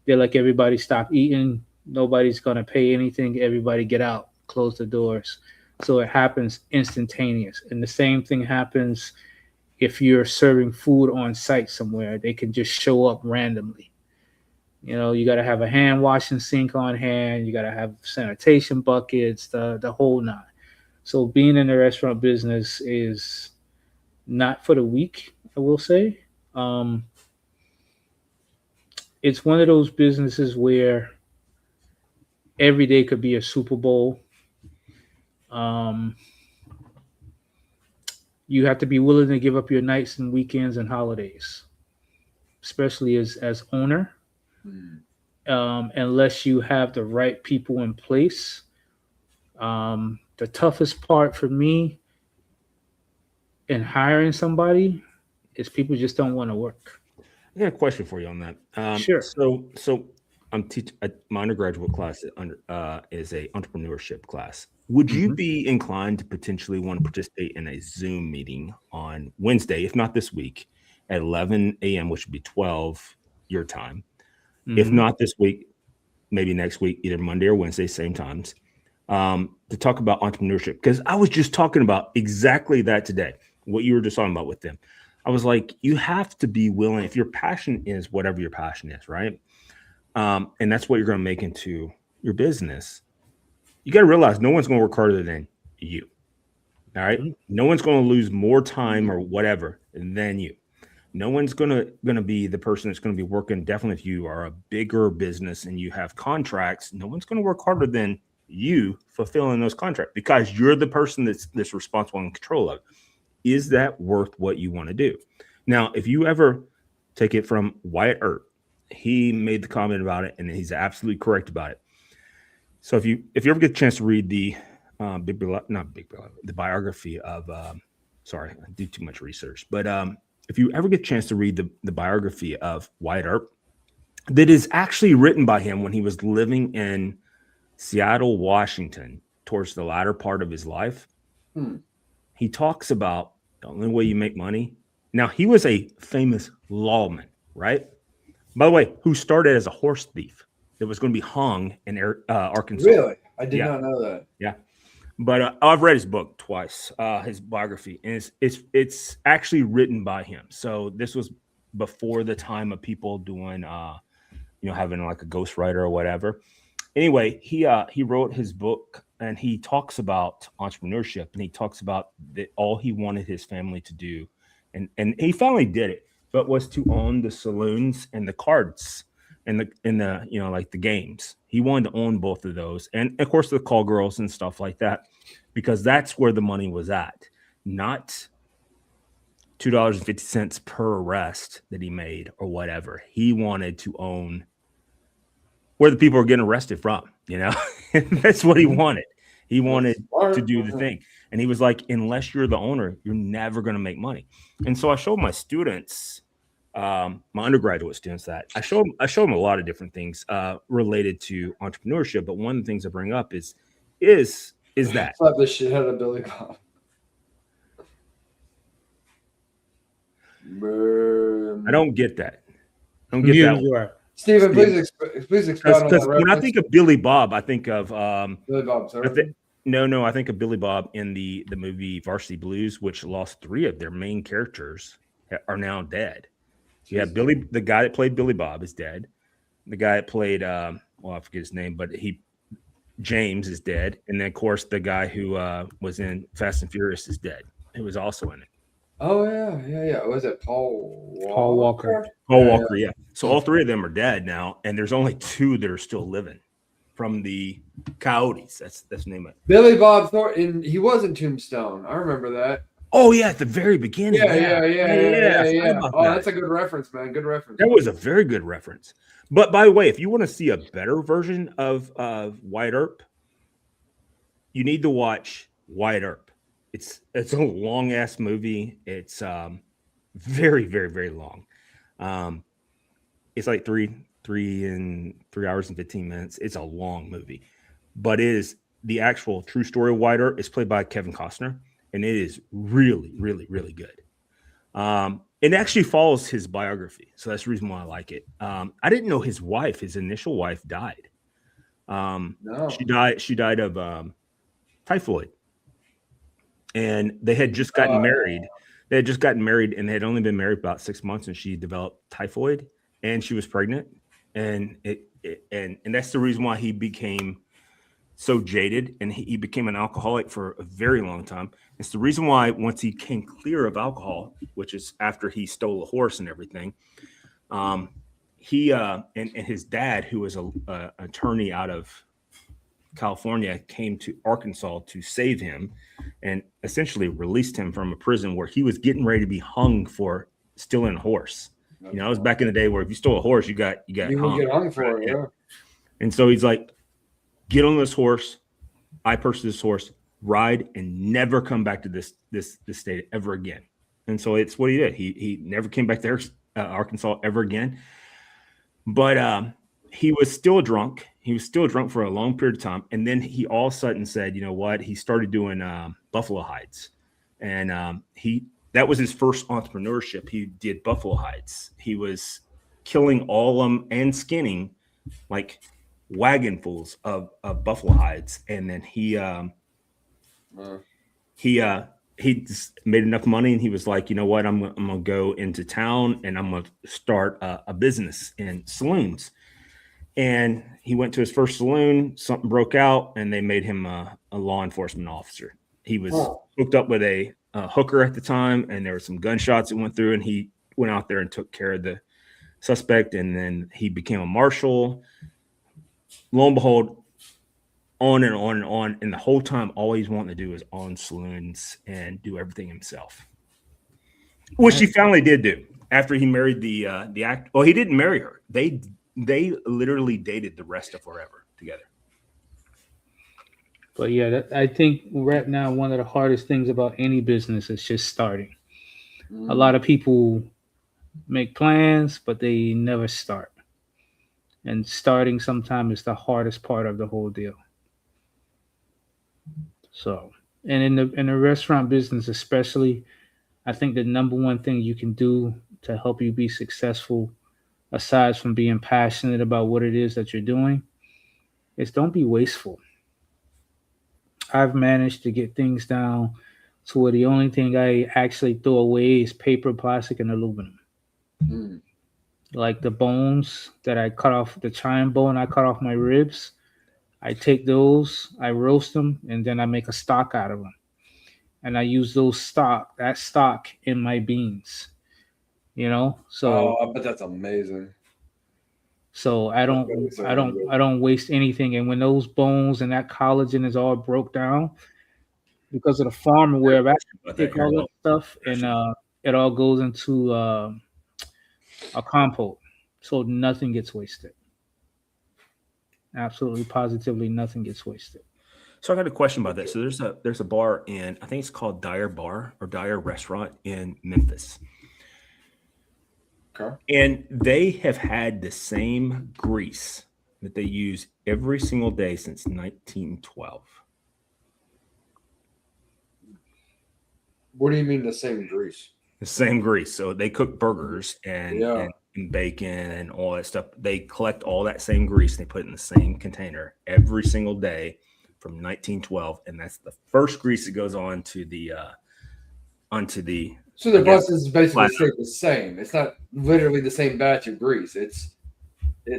they're like, everybody stop eating. Nobody's going to pay anything. Everybody get out, close the doors. So it happens instantaneous. And the same thing happens if you're serving food on site somewhere. They can just show up randomly. You know, you got to have a hand washing sink on hand. You got to have sanitation buckets, the whole nine. So being in the restaurant business is not for the weak, I will say. It's one of those businesses where every day could be a Super Bowl. You have to be willing to give up your nights and weekends and holidays, especially as owner. Unless you have the right people in place. The toughest part for me in hiring somebody is people just don't want to work. I got a question for you on that. Sure. So I'm teaching my undergraduate class is a entrepreneurship class. Would you be inclined to potentially want to participate in a Zoom meeting on Wednesday, if not this week, at 11 a.m., which would be 12 your time? If not this week, maybe next week, either Monday or Wednesday, same times, to talk about entrepreneurship. Because I was just talking about exactly that today, what you were just talking about with them. I was like, you have to be willing, if your passion is whatever your passion is, right? And that's what you're going to make into your business. You got to realize no one's going to work harder than you. All right. No one's going to lose more time or whatever than you. No one's gonna be the person that's going to be working. Definitely, if you are a bigger business and you have contracts, no one's going to work harder than you fulfilling those contracts because you're the person that's responsible and in control of it. Is that worth what you want to do? Now, if you ever take it from Wyatt Earp, he made the comment about it, and he's absolutely correct about it. So if you ever get a chance to read the the biography of, sorry, I do too much research, but if you ever get a chance to read the biography of Wyatt Earp, that is actually written by him when he was living in Seattle, Washington, towards the latter part of his life, Hmm. he talks about the only way you make money. Now, he was a famous lawman, right? By the way, who started as a horse thief that was going to be hung in Arkansas. Really? I did Yeah. not know that. Yeah. But I've read his book twice, his biography, and it's actually written by him. So this was before the time of people doing, having like a ghostwriter or whatever. Anyway, he wrote his book and he talks about entrepreneurship, and he talks about that all he wanted his family to do, and he finally did it, but was to own the saloons and the cards and the like the games. He wanted to own both of those, and of course the call girls and stuff like that, because that's where the money was at, not $2.50 per arrest that he made or whatever. He wanted to own where the people are getting arrested from, that's what he wanted. He wanted to do the thing. And he was like, unless you're the owner, you're never going to make money. And so I showed my students, my undergraduate students, that I show them a lot of different things related to entrepreneurship. But one of the things I bring up is that. Slap the shit out of Billy Bob. I don't get that. I don't get that. You are. Stephen, please expound on that Because when I reference. think of Billy Bob, I think of Billy Bob I think of Billy Bob in the movie Varsity Blues, which lost 3 of their main characters are now dead. You have Billy, the guy that played Billy Bob, is dead. The guy that played I forget his name, but James is dead, and then of course the guy who was in Fast and Furious is dead. Who was also in it. Oh yeah. Was it Paul Walker? Paul Walker. Paul Walker, yeah. So all 3 of them are dead now, and there's only 2 that are still living from the Coyotes. That's the name of it. Billy Bob Thornton. He was in Tombstone. I remember that. Oh yeah, at the very beginning. Yeah. I forgot about Oh, that. that's a good reference, man. Good reference. That was a very good reference. But by the way, if you want to see a better version of Wyatt Earp, you need to watch Wyatt Earp. It's a long ass movie. It's very, very, very long. It's like 3 hours and 15 minutes. It's a long movie, but it is the actual true story of Wyatt Earp. It's played by Kevin Costner, and it is really, really, really good. It actually follows his biography, so that's the reason why I like it. I didn't know his initial wife, died. No. She died of typhoid, and they had just gotten married. They had just gotten married, and they had only been married about 6 months, and she developed typhoid, and she was pregnant, and and that's the reason why he became so jaded, and he became an alcoholic for a very long time. It's the reason why once he came clear of alcohol, which is after he stole a horse and everything, he and his dad, who was a attorney out of California, came to Arkansas to save him and essentially released him from a prison where he was getting ready to be hung for stealing a horse. It was back in the day where if you stole a horse, you got You hung. would get hung for it. Yeah. And so he's like, get on this horse. I purchased this horse, ride, and never come back to this state ever again. And so it's what he did. He never came back to Arkansas ever again. But he was still drunk. He was still drunk for a long period of time. And then he all of a sudden said, you know what? He started doing buffalo hides. And that was his first entrepreneurship. He did buffalo hides. He was killing all of them and skinning like wagonfuls of buffalo hides. And then he just made enough money, and he was like, you know what? I'm going to go into town and I'm going to start a business in saloons. And he went to his first saloon, something broke out, and they made him a law enforcement officer. He was hooked up with a hooker at the time, and there were some gunshots that went through, and he went out there and took care of the suspect, and then he became a marshal. Lo and behold, on and on and on, and the whole time, all he's wanting to do is own saloons and do everything himself, which he finally did do after he married the act. Well, he didn't marry her. They literally dated the rest of forever together. But yeah, I think right now one of the hardest things about any business is just starting. A lot of people make plans, but they never start. And starting sometimes is the hardest part of the whole deal. So, and in the restaurant business especially, I think the number one thing you can do to help you be successful, aside from being passionate about what it is that you're doing, is don't be wasteful. I've managed to get things down to where the only thing I actually throw away is paper, plastic, and aluminum. Mm. Like the bones that I cut off, the chine bone I cut off my ribs, I take those, I roast them, and then I make a stock out of them. And I use that stock in my beans. You know, Oh, so I bet that's amazing. so I That's gotta be don't so I damn don't good. I don't waste anything. And when those bones and that collagen is all broke down because of the farm and where I About that take here. all that stuff and it all goes into a compost, so nothing gets wasted. Absolutely, positively, nothing gets wasted. So I got a question about that. So there's a bar in, I think it's called Dyer Bar or Dyer Restaurant in Memphis. Okay. And they have had the same grease that they use every single day since 1912. What do you mean the same grease? The same grease. So they cook burgers Yeah. and bacon and all that stuff. They collect all that same grease and they put it in the same container every single day from 1912. And that's the first grease that goes on to the onto the So the I guess, process is basically flat stayed the same. It's not literally the same batch of grease. It's well,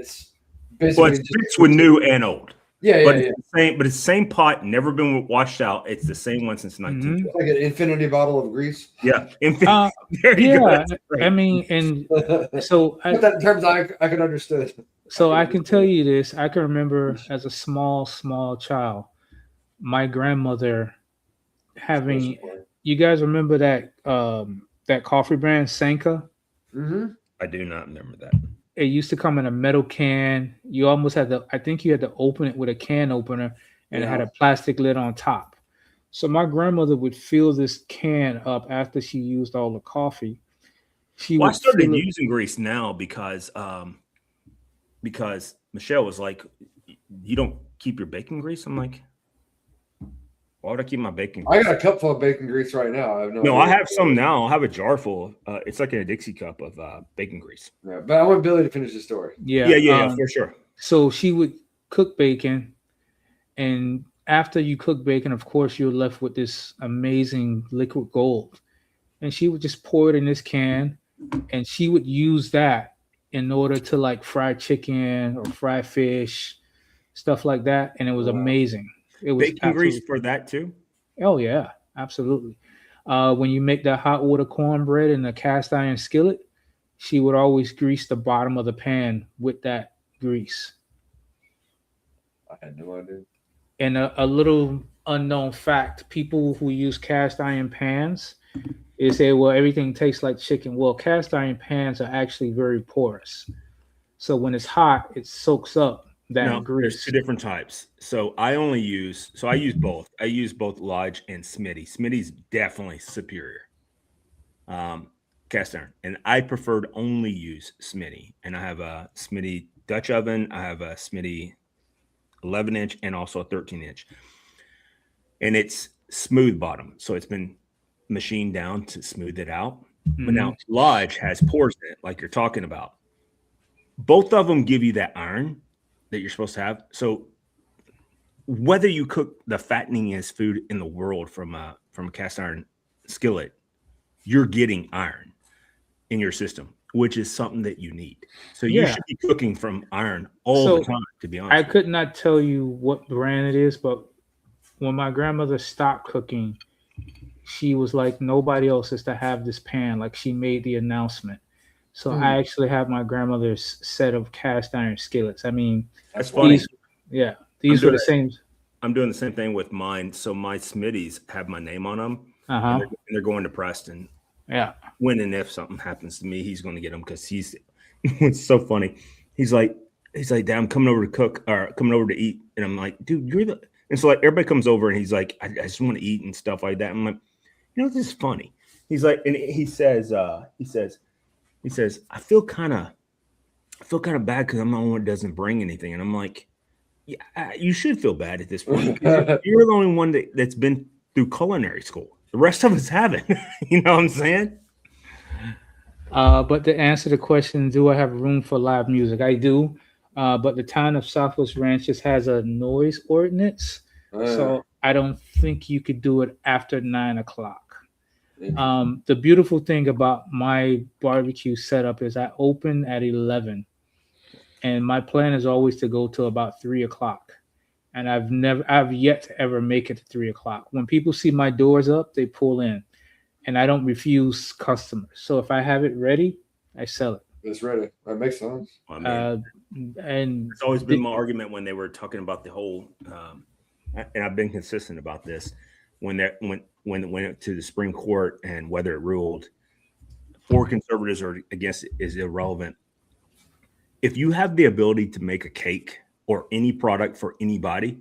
basically it's just mixed with new and old. yeah, But yeah, it's yeah. the same, but it's the same pot, never been washed out. It's the same one since 1912. It's like an infinity bottle of grease. Yeah. Uh, There you go. yeah, That's great. I mean, and Put so that in terms I can understand. I can tell you this. I can remember as a small child, my grandmother having. You guys remember that coffee brand Sanka? Mm-hmm. I do not remember that. It used to come in a metal can. You almost had to. I think you had to open it with a can opener, and it had Yeah. a plastic lid on top. So my grandmother would fill this can up after she used all the coffee. She Well, I would started fill it. using grease now because Michelle was like, "You don't keep your bacon grease." I'm like, "Why would I keep my bacon I grease?" got a cup full of bacon grease right now. I have no No, idea. I have some now. I have a jar full. It's like in a Dixie cup of bacon grease. Yeah, but I want Billy to finish the story. Yeah, for sure. So she would cook bacon, and after you cook bacon, of course, you're left with this amazing liquid gold. And she would just pour it in this can, and she would use that in order to like fry chicken or fry fish, stuff like that. And it was Wow. amazing. It was Bacon grease for that too. Oh yeah, absolutely. When you make that hot water cornbread in a cast iron skillet, she would always grease the bottom of the pan with that grease. I had no idea. And a little unknown fact: people who use cast iron pans, they say, "Well, everything tastes like chicken." Well, cast iron pans are actually very porous, so when it's hot, it soaks up that No, there's grease. two different types. So I use both. I use both Lodge and Smitty. Smitty's definitely superior. Cast iron, and I prefer to only use Smitty. And I have a Smitty Dutch oven. I have a Smitty 11-inch and also a 13-inch, and it's smooth bottom, so it's been machined down to smooth it out. But now Lodge has pores in it, like you're talking about. Both of them give you that iron that you're supposed to have. So whether you cook the fatteningest food in the world from a cast iron skillet, you're getting iron in your system, which is something that you need. So you Yeah. should be cooking from iron all the time, to be honest. I could not tell you what brand it is, but when my grandmother stopped cooking, she was like, nobody else is to have this pan. Like she made the announcement. So I actually have my grandmother's set of cast iron skillets. I mean, That's funny. These were the same. I'm doing the same thing with mine. So my Smitties have my name on them, Uh-huh. and they're going to Preston. Yeah. When and if something happens to me, he's going to get them because he's. It's so funny. He's like, Dad, I'm coming over to cook or coming over to eat, and I'm like, dude, you're the. And so like everybody comes over and he's like, I just want to eat and stuff like that. I'm like, this is funny. He's like, and he says, I feel kind of bad because I'm the one that doesn't bring anything, and I'm like, you should feel bad at this point. You're the only one that's been through culinary school. The rest of us haven't. You know what I'm saying? But to answer the question, do I have room for live music? I do. But the town of Southwest Ranches has a noise ordinance, so I don't think you could do it after 9 o'clock. The beautiful thing about my barbecue setup is I open at 11, and my plan is always to go till about 3 o'clock. And I've yet to ever make it to 3 o'clock. When people see my doors up, they pull in, and I don't refuse customers. So if I have it ready, I sell it. It's ready. That makes sense. I mean, And it's always been my argument when they were talking about the whole, and I've been consistent about this when it went to the Supreme Court and whether it ruled for conservatives or against it is irrelevant. If you have the ability to make a cake or any product for anybody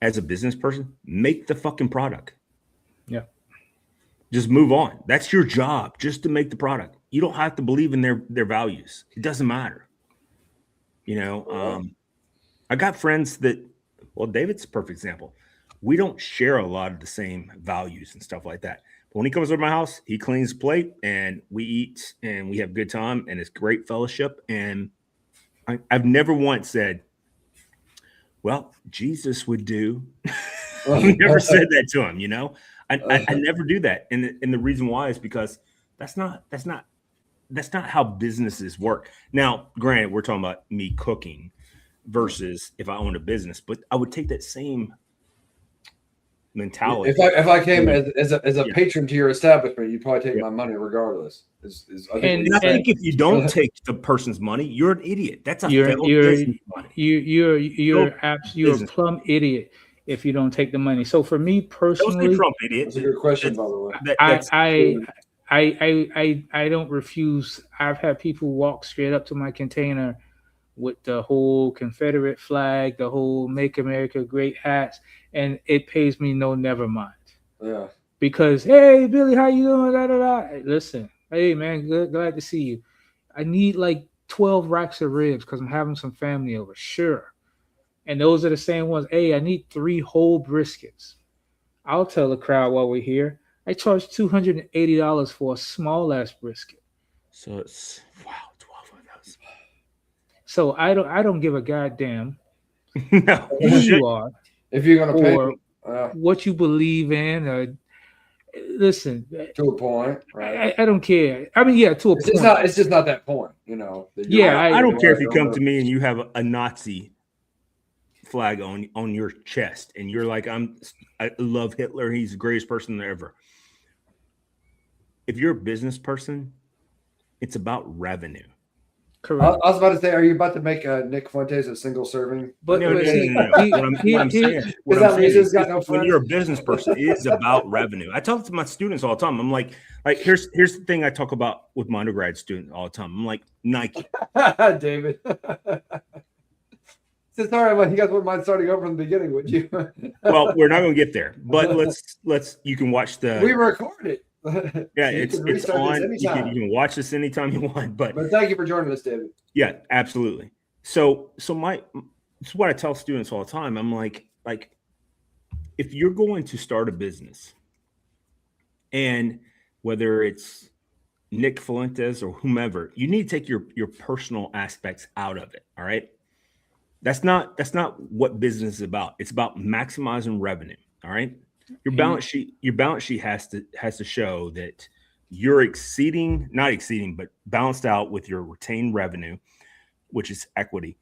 as a business person, make the fucking product. Yeah. Just move on. That's your job, just to make the product. You don't have to believe in their values. It doesn't matter. You know, I got friends that, well, David's a perfect example. We don't share a lot of the same values and stuff like that. But when he comes over to my house, he cleans the plate and we eat and we have a good time and it's great fellowship. And I've never once said, well, Jesus would do. I never said that to him, you know. I never do that. And the reason why is because that's not how businesses work. Now, granted, we're talking about me cooking versus if I own a business, but I would take that same mentality. If I came as a patron to your establishment, you'd probably take my money regardless. I think if you don't take the person's money, you're an idiot. That's a you're a plumb idiot if you don't take the money. So for me personally, Trump idiot. That's a good question, by the way. I don't refuse. I've had people walk straight up to my container with the whole Confederate flag, the whole "Make America Great" hats, and it pays me no never mind. Yeah. Because hey, Billy, how you doing? Da, da, da. Listen, hey man, glad to see you. I need like 12 racks of ribs because I'm having some family over. Sure. And those are the same ones. Hey, I need 3 whole briskets. I'll tell the crowd while we're here. I charge $280 for a small ass brisket. So it's 12 of those. So I don't give a goddamn no, who you are. If you're gonna or pay what you believe in. Listen, to a point, right? I don't care. I mean, yeah, to a point. It's just not that point, you know. I don't care if you come to me and you have a Nazi flag on your chest and you're like, I love Hitler, he's the greatest person ever. If you're a business person, it's about revenue. Correct. I was about to say, are you about to make Nick Fuentes a single serving? But no. What I'm saying is when you're a business person, it is about revenue. I talk to my students all the time. I'm like here's the thing I talk about with my undergrad student all the time. I'm like, Nike. David. It's all right, well, you guys wouldn't mind starting over from the beginning, would you? Well, we're not going to get there, but let's. You can watch the. We record it. Yeah, it's on. You can watch this anytime you want. But thank you for joining us, David. Yeah, absolutely. So it's what I tell students all the time. I'm like, if you're going to start a business, and whether it's Nick Fuentes or whomever, you need to take your personal aspects out of it. All right. That's not what business is about. It's about maximizing revenue. All right. Your balance sheet has to show that you're not exceeding, but balanced out with your retained revenue, which is equity.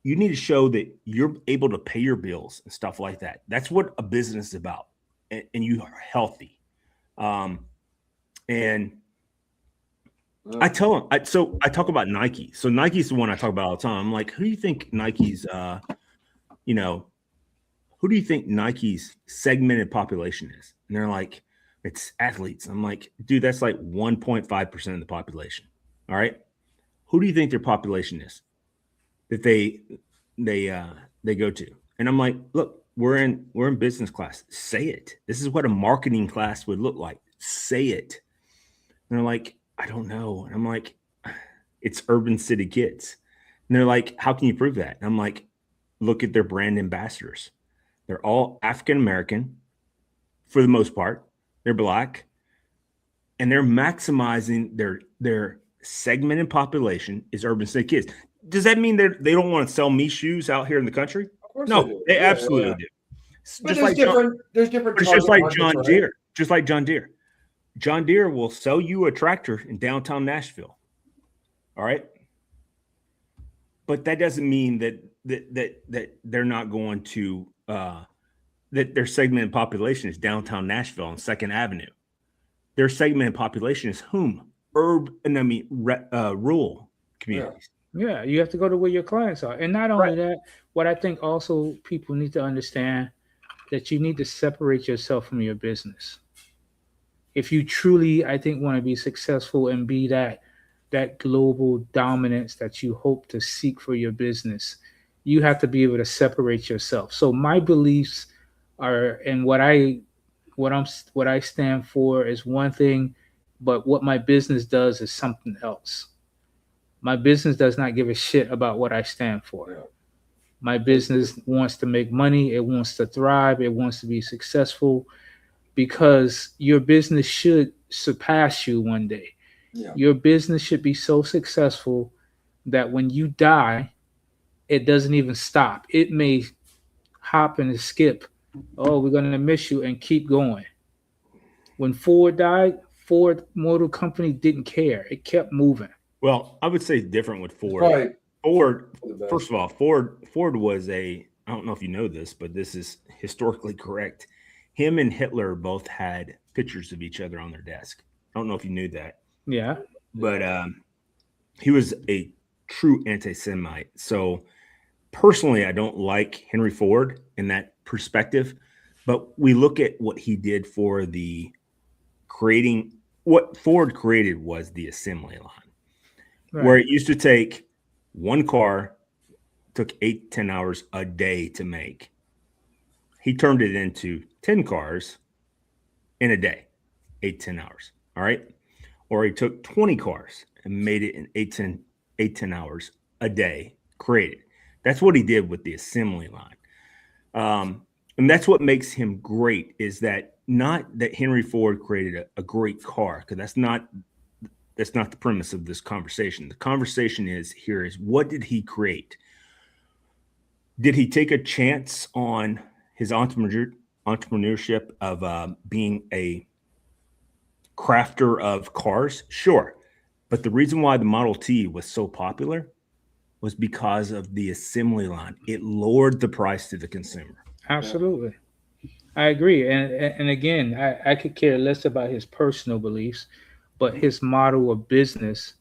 You need to show that you're able to pay your bills and stuff like that. That's what a business is about. And you are healthy. And I tell them, so I talk about Nike. So Nike's the one I talk about all the time. I'm like, who do you think Nike's, who do you think Nike's segmented population is? And they're like, it's athletes. I'm like, dude, that's like 1.5% of the population. All right. Who do you think their population is that they go to? And I'm like, look, we're in business class. Say it. This is what a marketing class would look like. Say it. And they're like, I don't know. And I'm like, it's urban city kids. And they're like, how can you prove that? And I'm like, look at their brand ambassadors. They're all African American for the most part. They're Black, and they're maximizing their segmented population is urban state kids. Does that mean they don't want to sell me shoes out here in the country? Of course No, do. they Yeah, absolutely yeah. do. But there's different. But it's just target like markets, John right? Deere. Just like John Deere. John Deere will sell you a tractor in downtown Nashville. All right. But that doesn't mean that they're not going to that their segmented population is downtown Nashville on 2nd Avenue. Their segmented population is whom? Rural communities. Yeah, you have to go to where your clients are. And not only that, what I think also people need to understand that you need to separate yourself from your business. If you truly, I think, want to be successful and be that global dominance that you hope to seek for your business, you have to be able to separate yourself. So my beliefs are, and what I stand for is one thing, but what my business does is something else. My business does not give a shit about what I stand for. Yeah. My business wants to make money. It wants to thrive. It wants to be successful, because your business should surpass you one day. Yeah. Your business should be so successful that when you die, it doesn't even stop. It may hop and skip. Oh, we're going to miss you, and keep going. When Ford died, Ford Motor Company didn't care. It kept moving. Well, I would say different with Ford. Right. Ford, For the best. first of all, Ford was I don't know if you know this, but this is historically correct. Him and Hitler both had pictures of each other on their desk. I don't know if you knew that. Yeah. But he was a true anti-Semite. So personally, I don't like Henry Ford in that perspective. But we look at what he did for what Ford created was the assembly line, where it used to take one car, took 8-10 hours a day to make. He turned it into 10 cars in a day, 8-10 hours. All right. Or he took 20 cars and made it in 8-10 hours a day, created. That's what he did with the assembly line. And that's what makes him great, is that not that Henry Ford created a great car, because that's not the premise of this conversation. The conversation is what did he create? Did he take a chance on his entrepreneurship of being a crafter of cars? Sure. But the reason why the Model T was so popular was because of the assembly line. It lowered the price to the consumer. Absolutely. I agree. And again, I could care less about his personal beliefs, but his model of business,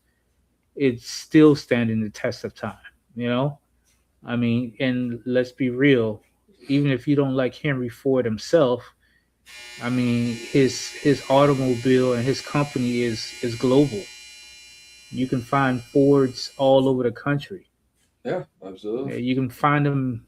it's still standing the test of time. You know, I mean, and let's be real, even if you don't like Henry Ford himself, I mean, his automobile and his company is global. You can find Fords all over the country. Yeah, absolutely. Yeah, you can find them.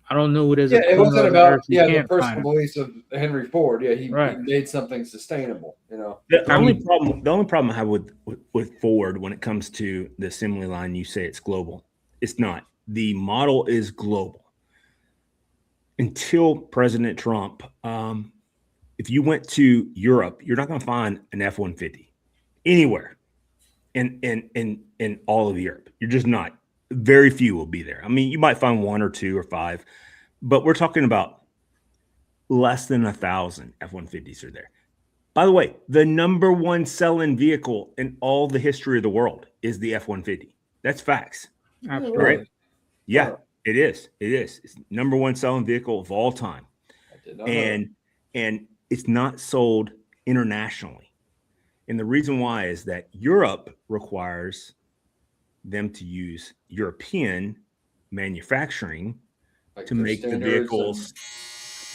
I don't know what it is. It wasn't about the personal beliefs of Henry Ford. Yeah, he made something sustainable. You know, the only problem I have with Ford when it comes to the assembly line, you say it's global. It's not. The model is global. Until President Trump, if you went to Europe, you're not going to find an F-150 anywhere in all of Europe. You're just not. Very few will be there. I mean, you might find 1 or 2 or 5, but we're talking about less than 1,000 F-150s are there. By the way, the number one selling vehicle in all the history of the world is the F-150. That's facts. Absolutely. Right? Yeah, it is. It is. It's number one selling vehicle of all time. And it's not sold internationally. And the reason why is that Europe requires them to use European manufacturing to make the vehicles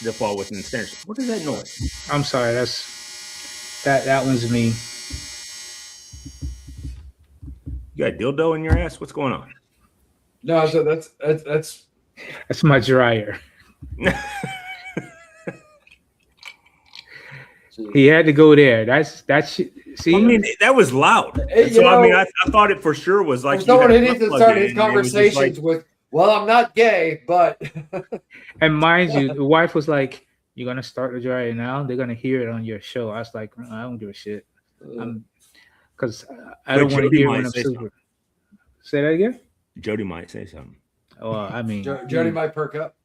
that fall within the standards. What is that noise? I'm sorry, that one's me. You got a dildo in your ass? What's going on? No, so that's my dryer. He had to go there. That's see. I mean, that was loud. So I mean, I thought it for sure was like someone who needs to start his conversations with Well, I'm not gay, but And mind you, the wife was like, "You're gonna start the dryer now. They're gonna hear it on your show." I was like, "I don't give a shit." Because I But don't want to Jody hear might when I'm say super. Say that again. Jody might say something. Well, I mean, Jody might perk up.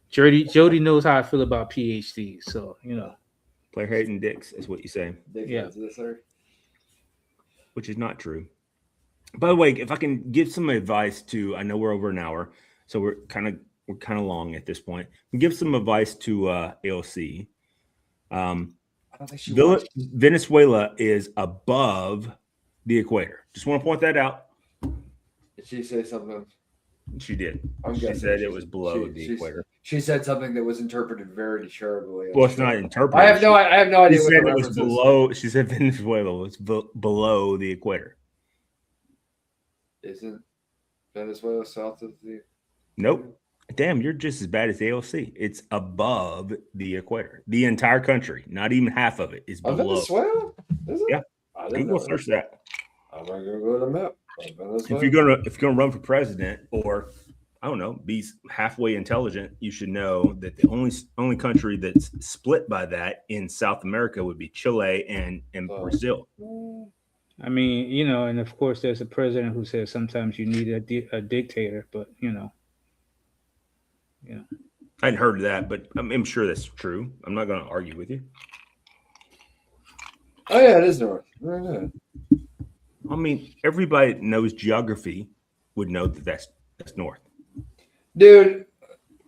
Jody knows how I feel about PhDs, so Player hating dicks is what you say, Yeah. which is not true. By the way, if I can give some advice to, I know we're over an hour, so we're kind of long at this point. Give some advice to AOC. I don't think she watched. Venezuela is above the equator. Just want to point that out. Did she say something? She did. I'm She guessing said she- it was below she- the she's- equator. She said something that was interpreted very charitably. Well, it's not interpreted. I have no idea She what said the it was reference is. below. She said Venezuela was below the equator. Isn't Venezuela south of the? Nope. Damn, you're just as bad as AOC. It's above the equator. The entire country, not even half of it, is below. Venezuela? Is it? Yeah. I didn't Google know search that. I'm gonna go to the map. If you're gonna run for president, or I don't know, be halfway intelligent, you should know that the only country that's split by that in South America would be Chile and Brazil. I mean, and of course, there's a president who says sometimes you need a dictator, but I hadn't heard of that, but I'm sure that's true. I'm not going to argue with you. Oh yeah, it is north. Yeah. I mean, everybody that knows geography would know that that's north. Dude,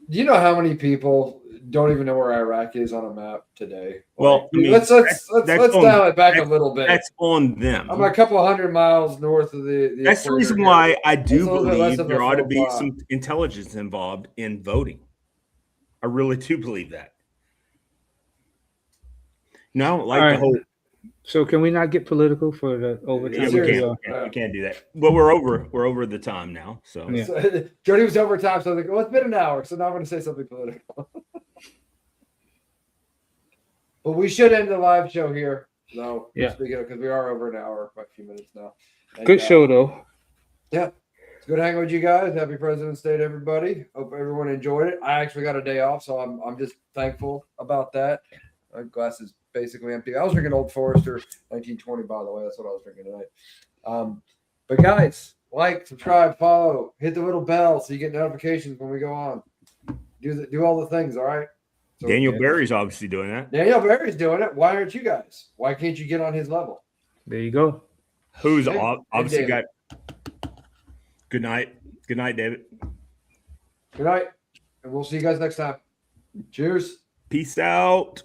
do you know how many people don't even know where Iraq is on a map today? Well, I mean, let's that's dial it back a that's- little bit. That's on them. I'm a couple hundred miles north of the That's the equator reason here. why I do That's a little bit less believe of a there ought to faux be pas. some intelligence involved in voting. I really do believe that. No, I don't like All the right. whole. So can we not get political for the overtime? Yeah, we Seriously. can't. We can't do that. But we're over the time now. So Yeah. So, Jody was overtime, so I was like, well, it's been an hour, so now I'm going to say something political. But we should end the live show here, though. Yeah. Because we are over an hour, by a few minutes now. And, Good show though. Yeah. It's good hanging with you guys. Happy President's Day to everybody. Hope everyone enjoyed it. I actually got a day off, so I'm just thankful about that. My glass is basically empty. I was drinking Old Forester 1920, by the way. That's what I was drinking tonight. But guys, like, subscribe, follow, hit the little bell so you get notifications when we go on. Do all the things, all right? So, Daniel Barry's obviously doing that. Daniel Barry's doing it. Why aren't you guys? Why can't you get on his level? There you go. Who's Hey, obviously David. got. Good night. Good night, David. Good night, and we'll see you guys next time. Cheers. Peace out.